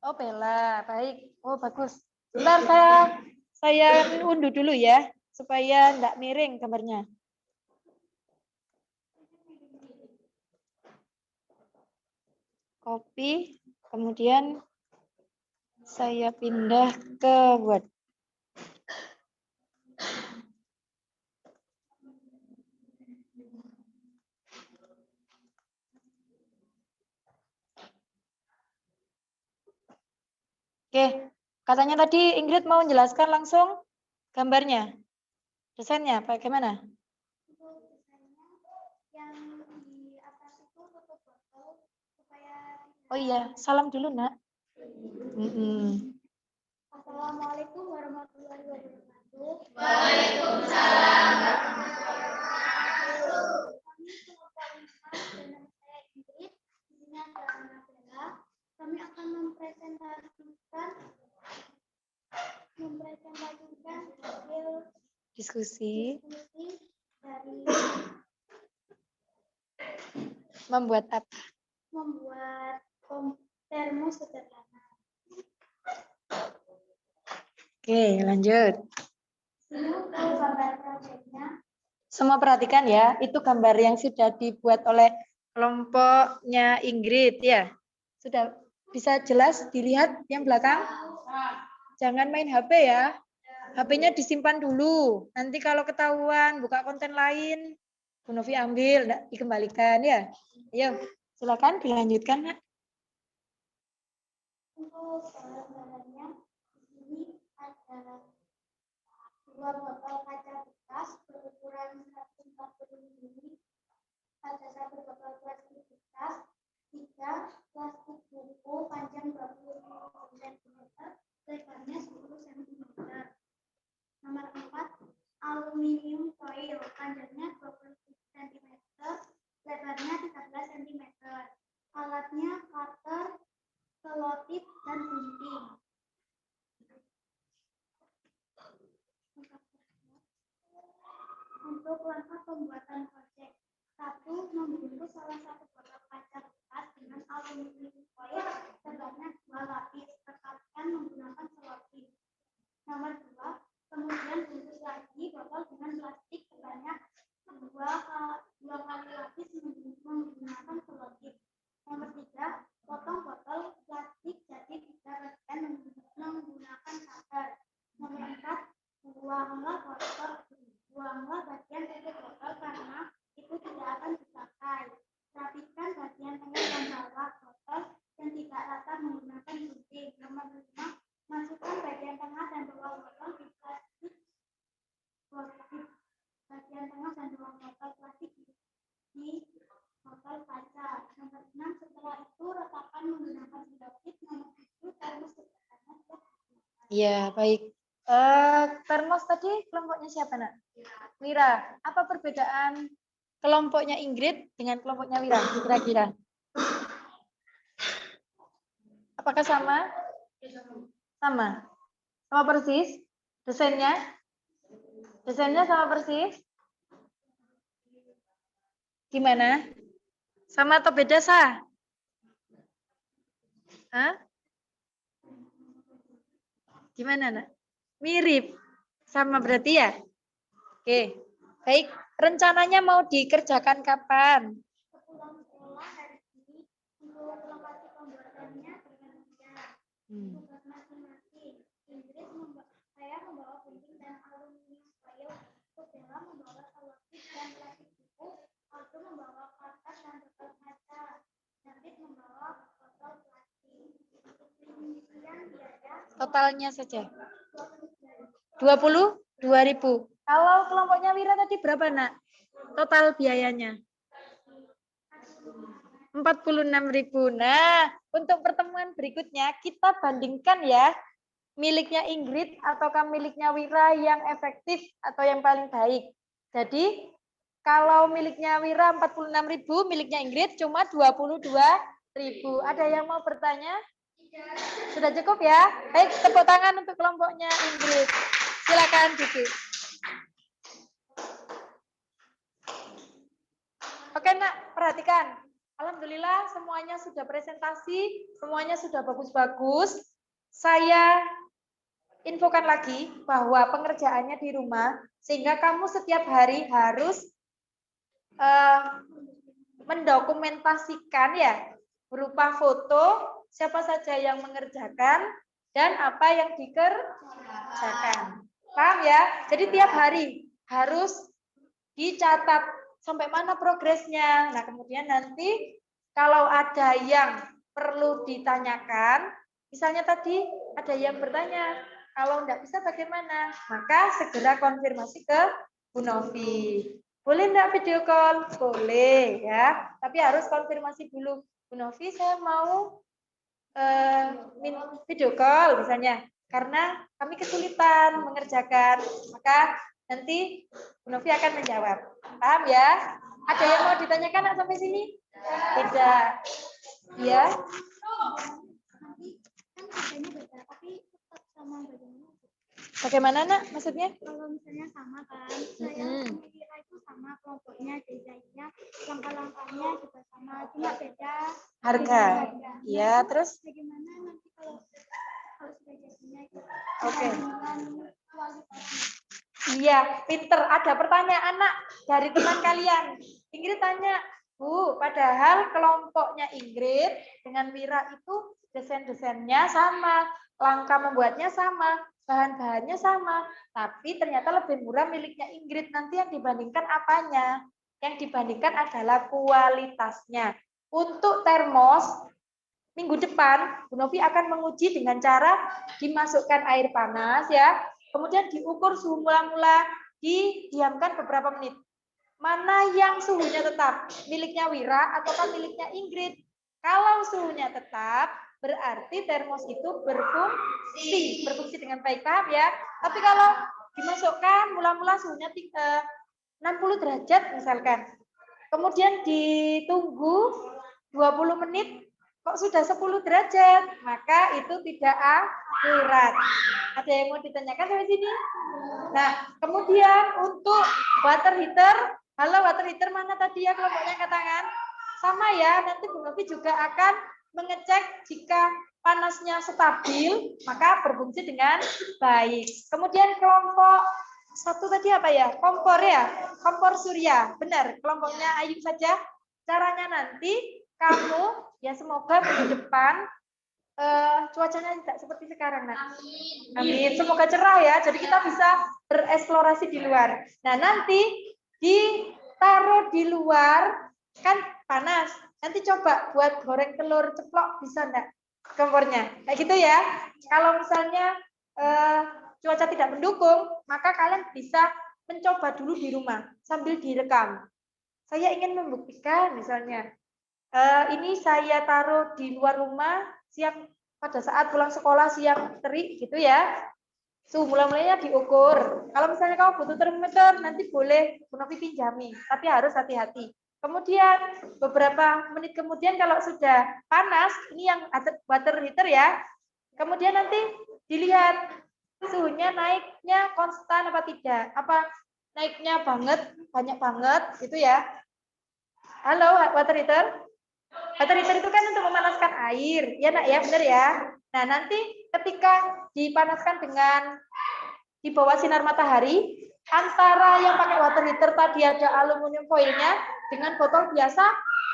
Oh Bella, baik. Oh bagus. Bentar saya unduh dulu ya, supaya enggak miring gambarnya. Copy, kemudian saya pindah ke Word. Oke, katanya tadi Ingrid mau menjelaskan langsung gambarnya, desainnya, bagaimana? Yang di atas itu tutup botol supaya. Oh iya, salam dulu nak. Assalamualaikum warahmatullahi wabarakatuh. Waalaikumsalam. Kami kelompok 5 dengan saya Ingrid, di sini ada Anak Bella. Kami akan mempresentasikan hasil Diskusi dari membuat apa? membuat termos sederhana. Oke, lanjut. Ini gambar proyeknya. Semua perhatikan ya, itu gambar yang sudah dibuat oleh kelompoknya Ingrid ya. Sudah bisa jelas dilihat yang belakang? Jangan main HP ya. HP-nya disimpan dulu. Nanti kalau ketahuan buka konten lain, Bu Novi ambil, enggak dikembalikan ya. Ayo, silakan dilanjutkan, Nak. bahan-bahannya di sini ada 2 botol kaca bekas berukuran 140 ml, ada 1 botol plastik bekas, 3 plastik buku panjang 20 cm, lebarnya 10 cm. Nomor 4, aluminium foil panjangnya 20 cm, lebarnya 13 cm. Alatnya cutter, selotip, dan gunting. Untuk langkah pembuatan proyek. 1. Membungkus salah satu botol kaca bekas dengan aluminium foil sebanyak 2 lapis. Rekatkan menggunakan selotip. Nomor 2. Kemudian bungkus lagi botol dengan plastik sebanyak 2 kali lapis menggunakan selotip. Nomor 3. Potong botol plastik jadi 3 bagian menggunakan cutter. Nomor 4. Buanglah bagian tutup botol karena itu tidak akan dipakai. Rapikan bagian tengah dan bawah botol yang tidak rata menggunakan gunting. Nomor 5. Masukkan bagian tengah dan bawah botol di plastik. Bagian tengah dan bawah botol plastik di botol kaca. Nomor 6. Setelah itu ratakan menggunakan selotip. Nomor 7. Termos sederhana. Ya, baik. Termos tadi kelompoknya siapa, Nak? Wira. Apa perbedaan kelompoknya Ingrid dengan kelompoknya Wira, kira-kira? Apakah sama? Sama. Sama persis? Desainnya? Desainnya sama persis? Gimana? Sama atau beda, Sa? Hah? Gimana, Nak? Mirip. Sama berarti ya? Oke. Baik. Rencananya mau dikerjakan kapan? Sepulang sekolah hari ini untuk lokasi pembuatannya bergantian. Tugas masing-masing. Saya membawa gunting dan aluminium foil. Untuk Bella membawa selotip dan plastik buku. Aku membawa kertas dan botol kaca. David membawa botol plastik. Untuk rincian biaya Totalnya saja. 22.000. Kalau kelompoknya Wira tadi berapa, Nak? Total biayanya? 46.000. Nah, untuk pertemuan berikutnya kita bandingkan ya, miliknya Ingrid ataukah miliknya Wira yang efektif atau yang paling baik. Jadi, kalau miliknya Wira 46.000, miliknya Ingrid cuma 22.000. Ada yang mau bertanya? Sudah cukup ya? Baik, tepuk tangan untuk kelompoknya Ingrid. Silakan, Diki. Oke, Nak, perhatikan. Alhamdulillah semuanya sudah presentasi, semuanya sudah bagus-bagus. Saya infokan lagi bahwa pengerjaannya di rumah, sehingga kamu setiap hari harus mendokumentasikan ya, berupa foto, siapa saja yang mengerjakan, dan apa yang dikerjakan. Paham ya? Jadi tiap hari harus dicatat sampai mana progresnya. Nah, kemudian nanti kalau ada yang perlu ditanyakan, misalnya tadi ada yang bertanya, kalau enggak bisa bagaimana? Maka segera konfirmasi ke Bu Novi. Boleh enggak video call? Boleh ya, tapi harus konfirmasi dulu. Bu Novi, saya mau video call misalnya, karena kami kesulitan mengerjakan, maka nanti Bu Novi akan menjawab. Paham ya? Ada yang mau ditanyakan nak sampai sini? Tidak. Ya. nanti kan harganya beda, tapi tetap sama bagaimana? Bagaimana, Nak? Maksudnya? Kalau misalnya sama kan, saya sama Wira itu sama kelompoknya, desainnya, langkah-langkahnya juga sama, cuma beda Harga. Ya, terus? Bagaimana nanti kalau harus belajarnya itu? Oke. Dengan kualitasnya. Iya, pinter. Ada pertanyaan, Nak, dari teman kalian. Ingrid tanya, Bu, padahal kelompoknya Ingrid dengan Wira itu desain-desainnya sama, langkah membuatnya sama, bahan-bahannya sama, tapi ternyata lebih murah miliknya Ingrid. Nanti yang dibandingkan apanya? Yang dibandingkan adalah kualitasnya. Untuk termos, minggu depan Bu Novi akan menguji dengan cara dimasukkan air panas ya, kemudian diukur suhu mula-mula, didiamkan beberapa menit. Mana yang suhunya tetap, miliknya Wira ataukah miliknya Ingrid? Kalau suhunya tetap, berarti termos itu berfungsi dengan baik, paham ya? Tapi kalau dimasukkan mula-mula suhunya 60 derajat misalkan, kemudian ditunggu 20 menit, kok sudah 10 derajat, maka itu tidak akurat. Ada yang mau ditanyakan sampai sini? Nah, kemudian untuk water heater, halo water heater mana tadi ya kelompoknya angkat tangan? Sama ya, nanti Bu Novi juga akan mengecek jika panasnya stabil, maka berfungsi dengan baik. Kemudian kelompok satu tadi apa ya? Kompor ya, kompor surya. Benar, kelompoknya Ayu saja. Caranya nanti kamu ya semoga minggu depan cuacanya tidak seperti sekarang, Nak. Amin. Semoga cerah ya. Jadi kita bisa bereksplorasi di luar. Nah, nanti ditaruh di luar kan panas. Nanti coba buat goreng telur ceplok, bisa enggak kompornya? Kayak gitu ya. Kalau misalnya cuaca tidak mendukung, maka kalian bisa mencoba dulu di rumah sambil direkam. Saya ingin membuktikan misalnya ini saya taruh di luar rumah siang pada saat pulang sekolah siang terik gitu ya. Suhu mulai-mulainya diukur. Kalau misalnya kamu butuh termometer, nanti boleh Bu Novi pinjami, tapi harus hati-hati. Kemudian beberapa menit kemudian kalau sudah panas, ini yang water heater ya. Kemudian nanti dilihat suhunya naiknya konstan apa tidak, apa naiknya banyak banget gitu ya. Halo water heater. Water heater itu kan untuk memanaskan air, ya Nak ya, benar ya. Nah, nanti ketika dipanaskan dengan di bawah sinar matahari, antara yang pakai water heater tadi ada aluminium foilnya dengan botol biasa,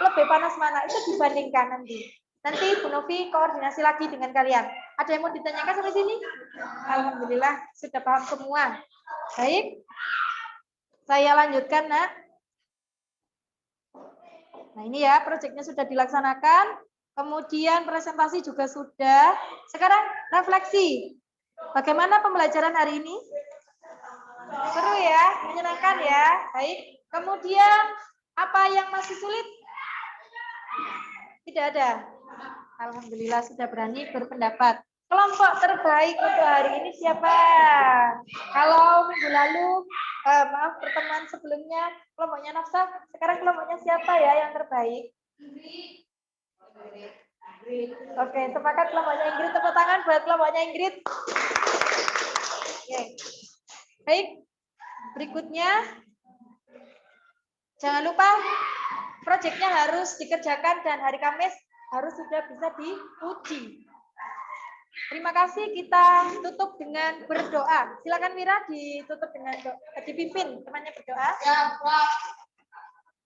lebih panas mana? Itu dibandingkan nanti. Nanti Bu Novi koordinasi lagi dengan kalian. Ada yang mau ditanyakan sampai sini? Alhamdulillah sudah paham semua. Baik, saya lanjutkan, Nak. Nah, ini ya, proyeknya sudah dilaksanakan. Kemudian presentasi juga sudah. Sekarang refleksi. Bagaimana pembelajaran hari ini? Seru ya, menyenangkan ya. Baik. Kemudian apa yang masih sulit? Tidak ada. Alhamdulillah sudah berani berpendapat. Kelompok terbaik untuk hari ini siapa? Kalau minggu lalu, pertemuan sebelumnya kelompoknya Nafsa, sekarang kelompoknya siapa ya yang terbaik? Oke, sepakat kelompoknya Ingrid. Tepuk tangan buat kelompoknya Ingrid. Oke. Baik, berikutnya jangan lupa proyeknya harus dikerjakan dan hari Kamis harus sudah bisa diuji. Terima kasih, kita tutup dengan berdoa. Silakan Mira ditutup dengan doa, dipimpin temannya berdoa. Ya, Pak.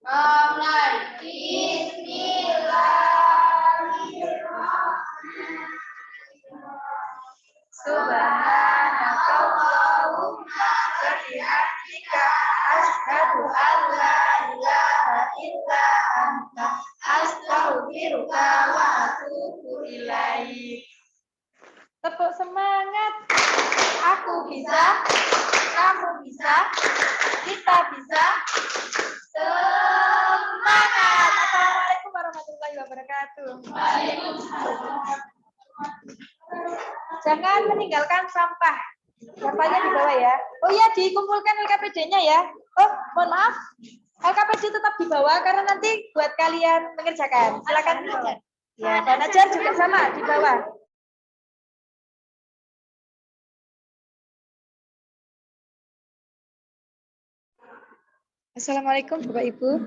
Mulai. Bismillahirrahmanirrahim. Subhanakallahumma wa bihamdika asyhadu an la ilaha illa anta astaghfiruka wa atubu ilaik. Tepuk semangat. Aku bisa, kamu bisa, kita bisa. Semangat. Assalamualaikum warahmatullahi wabarakatuh. Jangan meninggalkan sampah. Sampahnya di bawah ya. Oh ya, dikumpulkan LKPD-nya ya. Oh, mohon maaf. LKPD tetap di bawah karena nanti buat kalian mengerjakan. Silakan. Ya, Pak Najar juga sama di bawah. Assalamualaikum Bapak Ibu.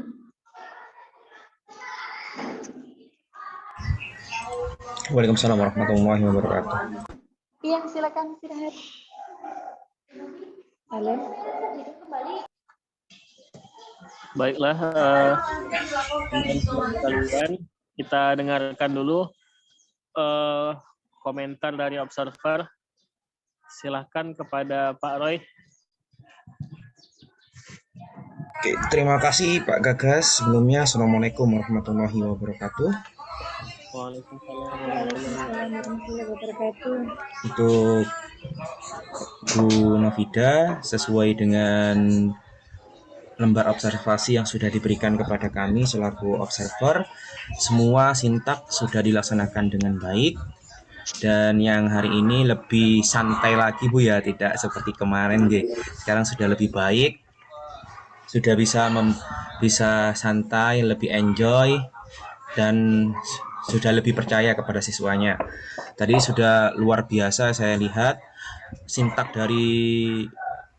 Waalaikumsalam warahmatullahi wabarakatuh. Iya, silakan istirahat. Halo. Baiklah, teman-teman sekalian, kita dengarkan dulu komentar dari observer. Silahkan kepada Pak Roy. Oke, terima kasih Pak Gagas. Sebelumnya, Assalamualaikum warahmatullahi wabarakatuh. Waalaikumsalam Waalaikumsalam warahmatullahi wabarakatuh. Untuk Bu Novida, sesuai dengan lembar observasi yang sudah diberikan kepada kami selaku observer, semua sintak sudah dilaksanakan dengan baik. Dan yang hari ini lebih santai lagi Bu ya, tidak seperti kemarin G. Sekarang sudah lebih baik, sudah bisa santai, lebih enjoy, dan sudah lebih percaya kepada siswanya. Tadi sudah luar biasa saya lihat sintak dari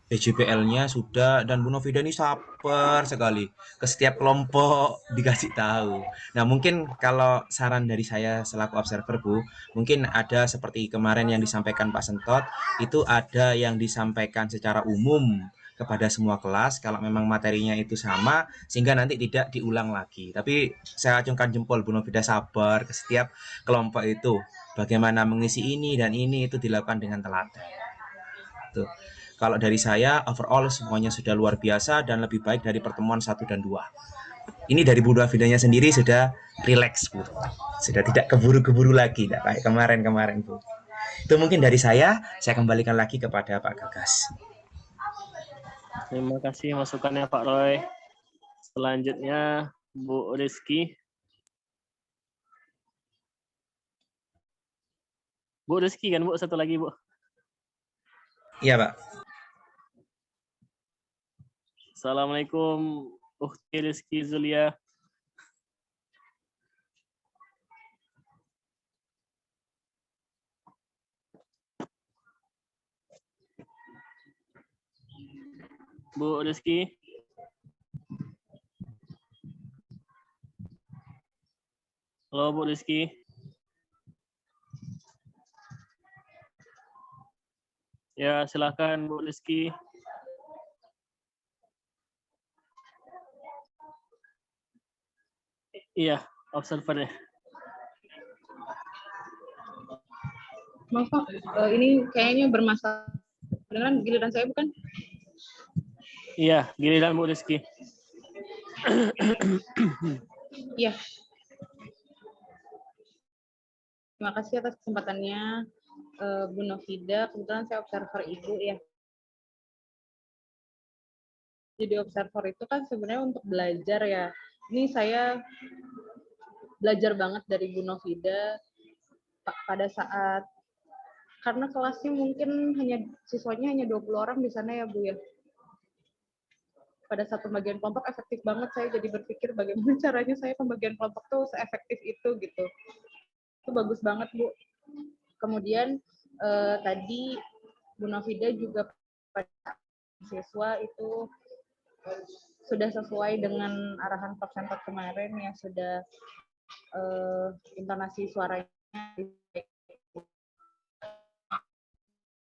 PJPL-nya sudah, dan Bu Novida ini sabar sekali ke setiap kelompok dikasih tahu. Nah mungkin kalau saran dari saya selaku observer Bu, mungkin ada seperti kemarin yang disampaikan Pak Sentot, itu ada yang disampaikan secara umum kepada semua kelas kalau memang materinya itu sama, sehingga nanti tidak diulang lagi. Tapi saya acungkan jempol Bu Novida sabar ke setiap kelompok itu, bagaimana mengisi ini dan ini itu dilakukan dengan telaten. Tuh. Kalau dari saya, overall semuanya sudah luar biasa dan lebih baik dari pertemuan 1 dan 2. Ini dari Bu Novida-nya sendiri sudah relax, Bu. Sudah tidak keburu-keburu lagi, tidak kayak kemarin-kemarin, Bu. Itu mungkin dari saya kembalikan lagi kepada Pak Gagas. Terima kasih masukannya Pak Roy. Selanjutnya Bu Rizky. Bu Rizky kan Bu, satu lagi Bu. Iya Pak. Assalamualaikum Ukhti Rizky Zulia. Bu Rizky. Halo Bu Rizky. Ya silakan Bu Rizky. Iya, observernya. Maaf Pak, ini kayaknya bermasalah dengan giliran saya bukan? Iya, giliran Bu Rizky. Iya. Terima kasih atas kesempatannya Bu Novida. Kebetulan saya observer Ibu ya. Jadi observer itu kan sebenarnya untuk belajar ya. Ini saya belajar banget dari Bu Novida pada saat, karena kelasnya mungkin siswanya hanya 20 orang di sana ya Bu ya. Pada saat pembagian kelompok efektif banget, saya jadi berpikir bagaimana caranya saya pembagian kelompok tuh seefektif itu gitu. Itu bagus banget Bu. Kemudian tadi Bu Novida juga pada siswa itu sudah sesuai dengan arahan Pak Sentot kemarin yang sudah intonasi suaranya.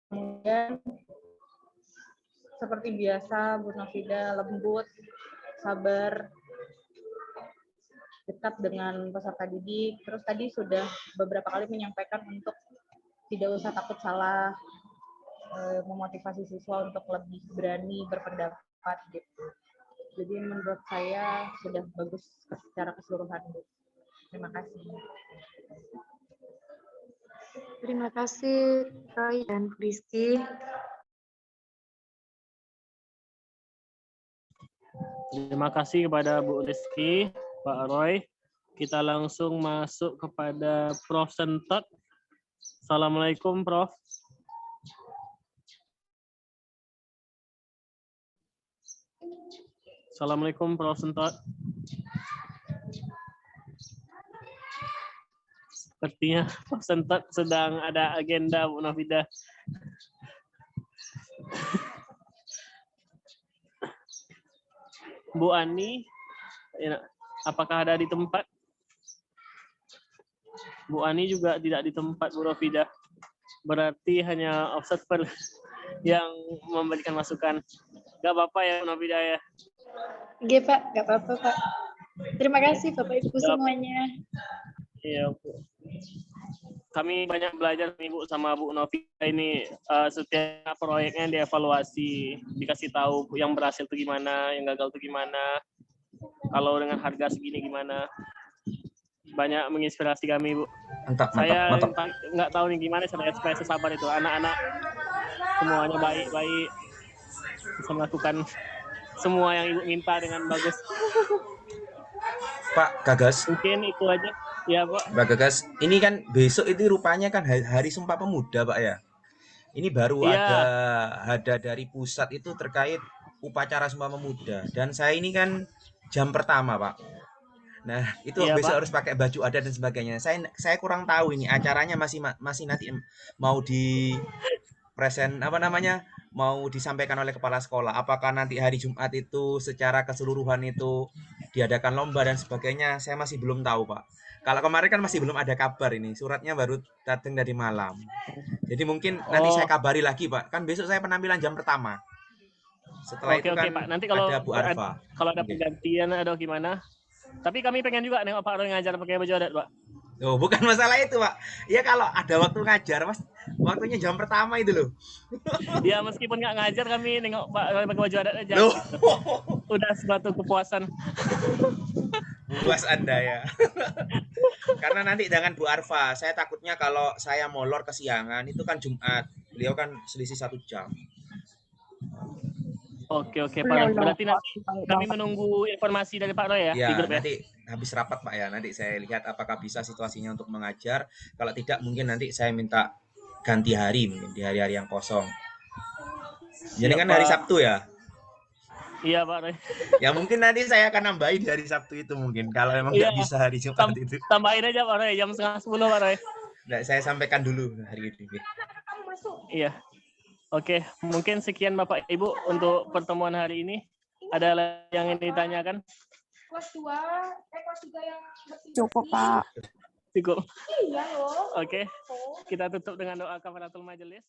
Kemudian seperti biasa Bu Novida lembut, sabar, dekat dengan peserta didik. Terus tadi sudah beberapa kali menyampaikan untuk tidak usah takut salah, memotivasi siswa untuk lebih berani berpendapat gitu. Jadi menurut saya sudah bagus secara keseluruhan Bu. Terima kasih. Terima kasih Roy dan Rizky. Terima kasih kepada Bu Rizky, Pak Roy. Kita langsung masuk kepada Prof. Sentot. Assalamualaikum Prof. Assalamualaikum Prof. Sentot. Sepertinya Prof. Sentot sedang ada agenda Bu Novida. Bu Ani, apakah ada di tempat? Bu Ani juga tidak di tempat Bu Novida. Berarti hanya observer yang memberikan masukan. Gak apa-apa ya Bu Novida ya? Oke Pak, gak apa-apa Pak. Terima kasih Bapak Ibu semuanya. Iya Bu. Kami banyak belajar nih Bu sama Bu Novida ini. Setiap proyeknya dievaluasi, dikasih tahu yang berhasil tuh gimana, yang gagal tuh gimana, kalau dengan harga segini gimana. banyak menginspirasi kami, Bu. Mantap, Saya mantap. nggak tahu nih gimana supaya sesabar itu. Anak-anak semuanya baik-baik, bisa melakukan semua yang Ibu minta dengan bagus. Pak Gagas, Mungkin itu aja. Ya, Pak. Pak Gagas, ini kan besok itu rupanya kan Hari Sumpah Pemuda, Pak ya. Ini baru Iya. ada dari pusat itu terkait upacara Sumpah Pemuda. Dan saya ini kan jam pertama, Pak. Nah, itu Iya, besok Pak. harus pakai baju adat dan sebagainya. Saya kurang tahu ini acaranya masih nanti mau di present apa namanya? Mau disampaikan oleh kepala sekolah. Apakah nanti hari Jumat itu secara keseluruhan itu diadakan lomba dan sebagainya? Saya masih belum tahu, Pak. Kalau kemarin kan masih belum ada kabar ini. Suratnya baru datang dari malam. Jadi mungkin nanti saya kabari lagi, Pak. Kan besok saya penampilan jam pertama. Setelah Oke, itu kan Pak. Nanti kalau ada Bu Arfa. kalau ada pergantian atau gimana. Tapi kami pengen juga nengok Pak Roy ngajar pakai baju adat, Pak. Oh, bukan masalah itu, Pak. Ya kalau ada waktu ngajar, Mas. Waktunya jam pertama itu loh. Ya meskipun nggak ngajar kami nengok Pak Roy pakai baju adat aja. Loh. Udah suatu kepuasan. Puas Anda ya. Karena nanti dengan Bu Arfa, saya takutnya kalau saya molor kesiangan, itu kan Jumat. Beliau kan selisih 1 jam. Oke, Pak Roy. Berarti nanti kami menunggu informasi dari Pak Roy ya, Ya, di grup ya. nanti habis rapat, Pak ya. Nanti saya lihat apakah bisa situasinya untuk mengajar. Kalau tidak, mungkin nanti saya minta ganti hari mungkin di hari-hari yang kosong. Jadi kan hari Sabtu ya. Iya, Pak Roy. Ya mungkin nanti saya akan nambahin di hari Sabtu itu mungkin. Kalau memang nggak bisa hari Jumat itu. Tambahin aja Pak Roy, jam 9:30 Pak Roy. Nah, saya sampaikan dulu hari ini. Iya. Oke, mungkin sekian Bapak Ibu untuk pertemuan hari ini. Ada yang ingin ditanyakan? Kelas 2 yang Cukup, Pak. Cukup. Iya loh. Oke, kita tutup dengan doa kafaratul majelis.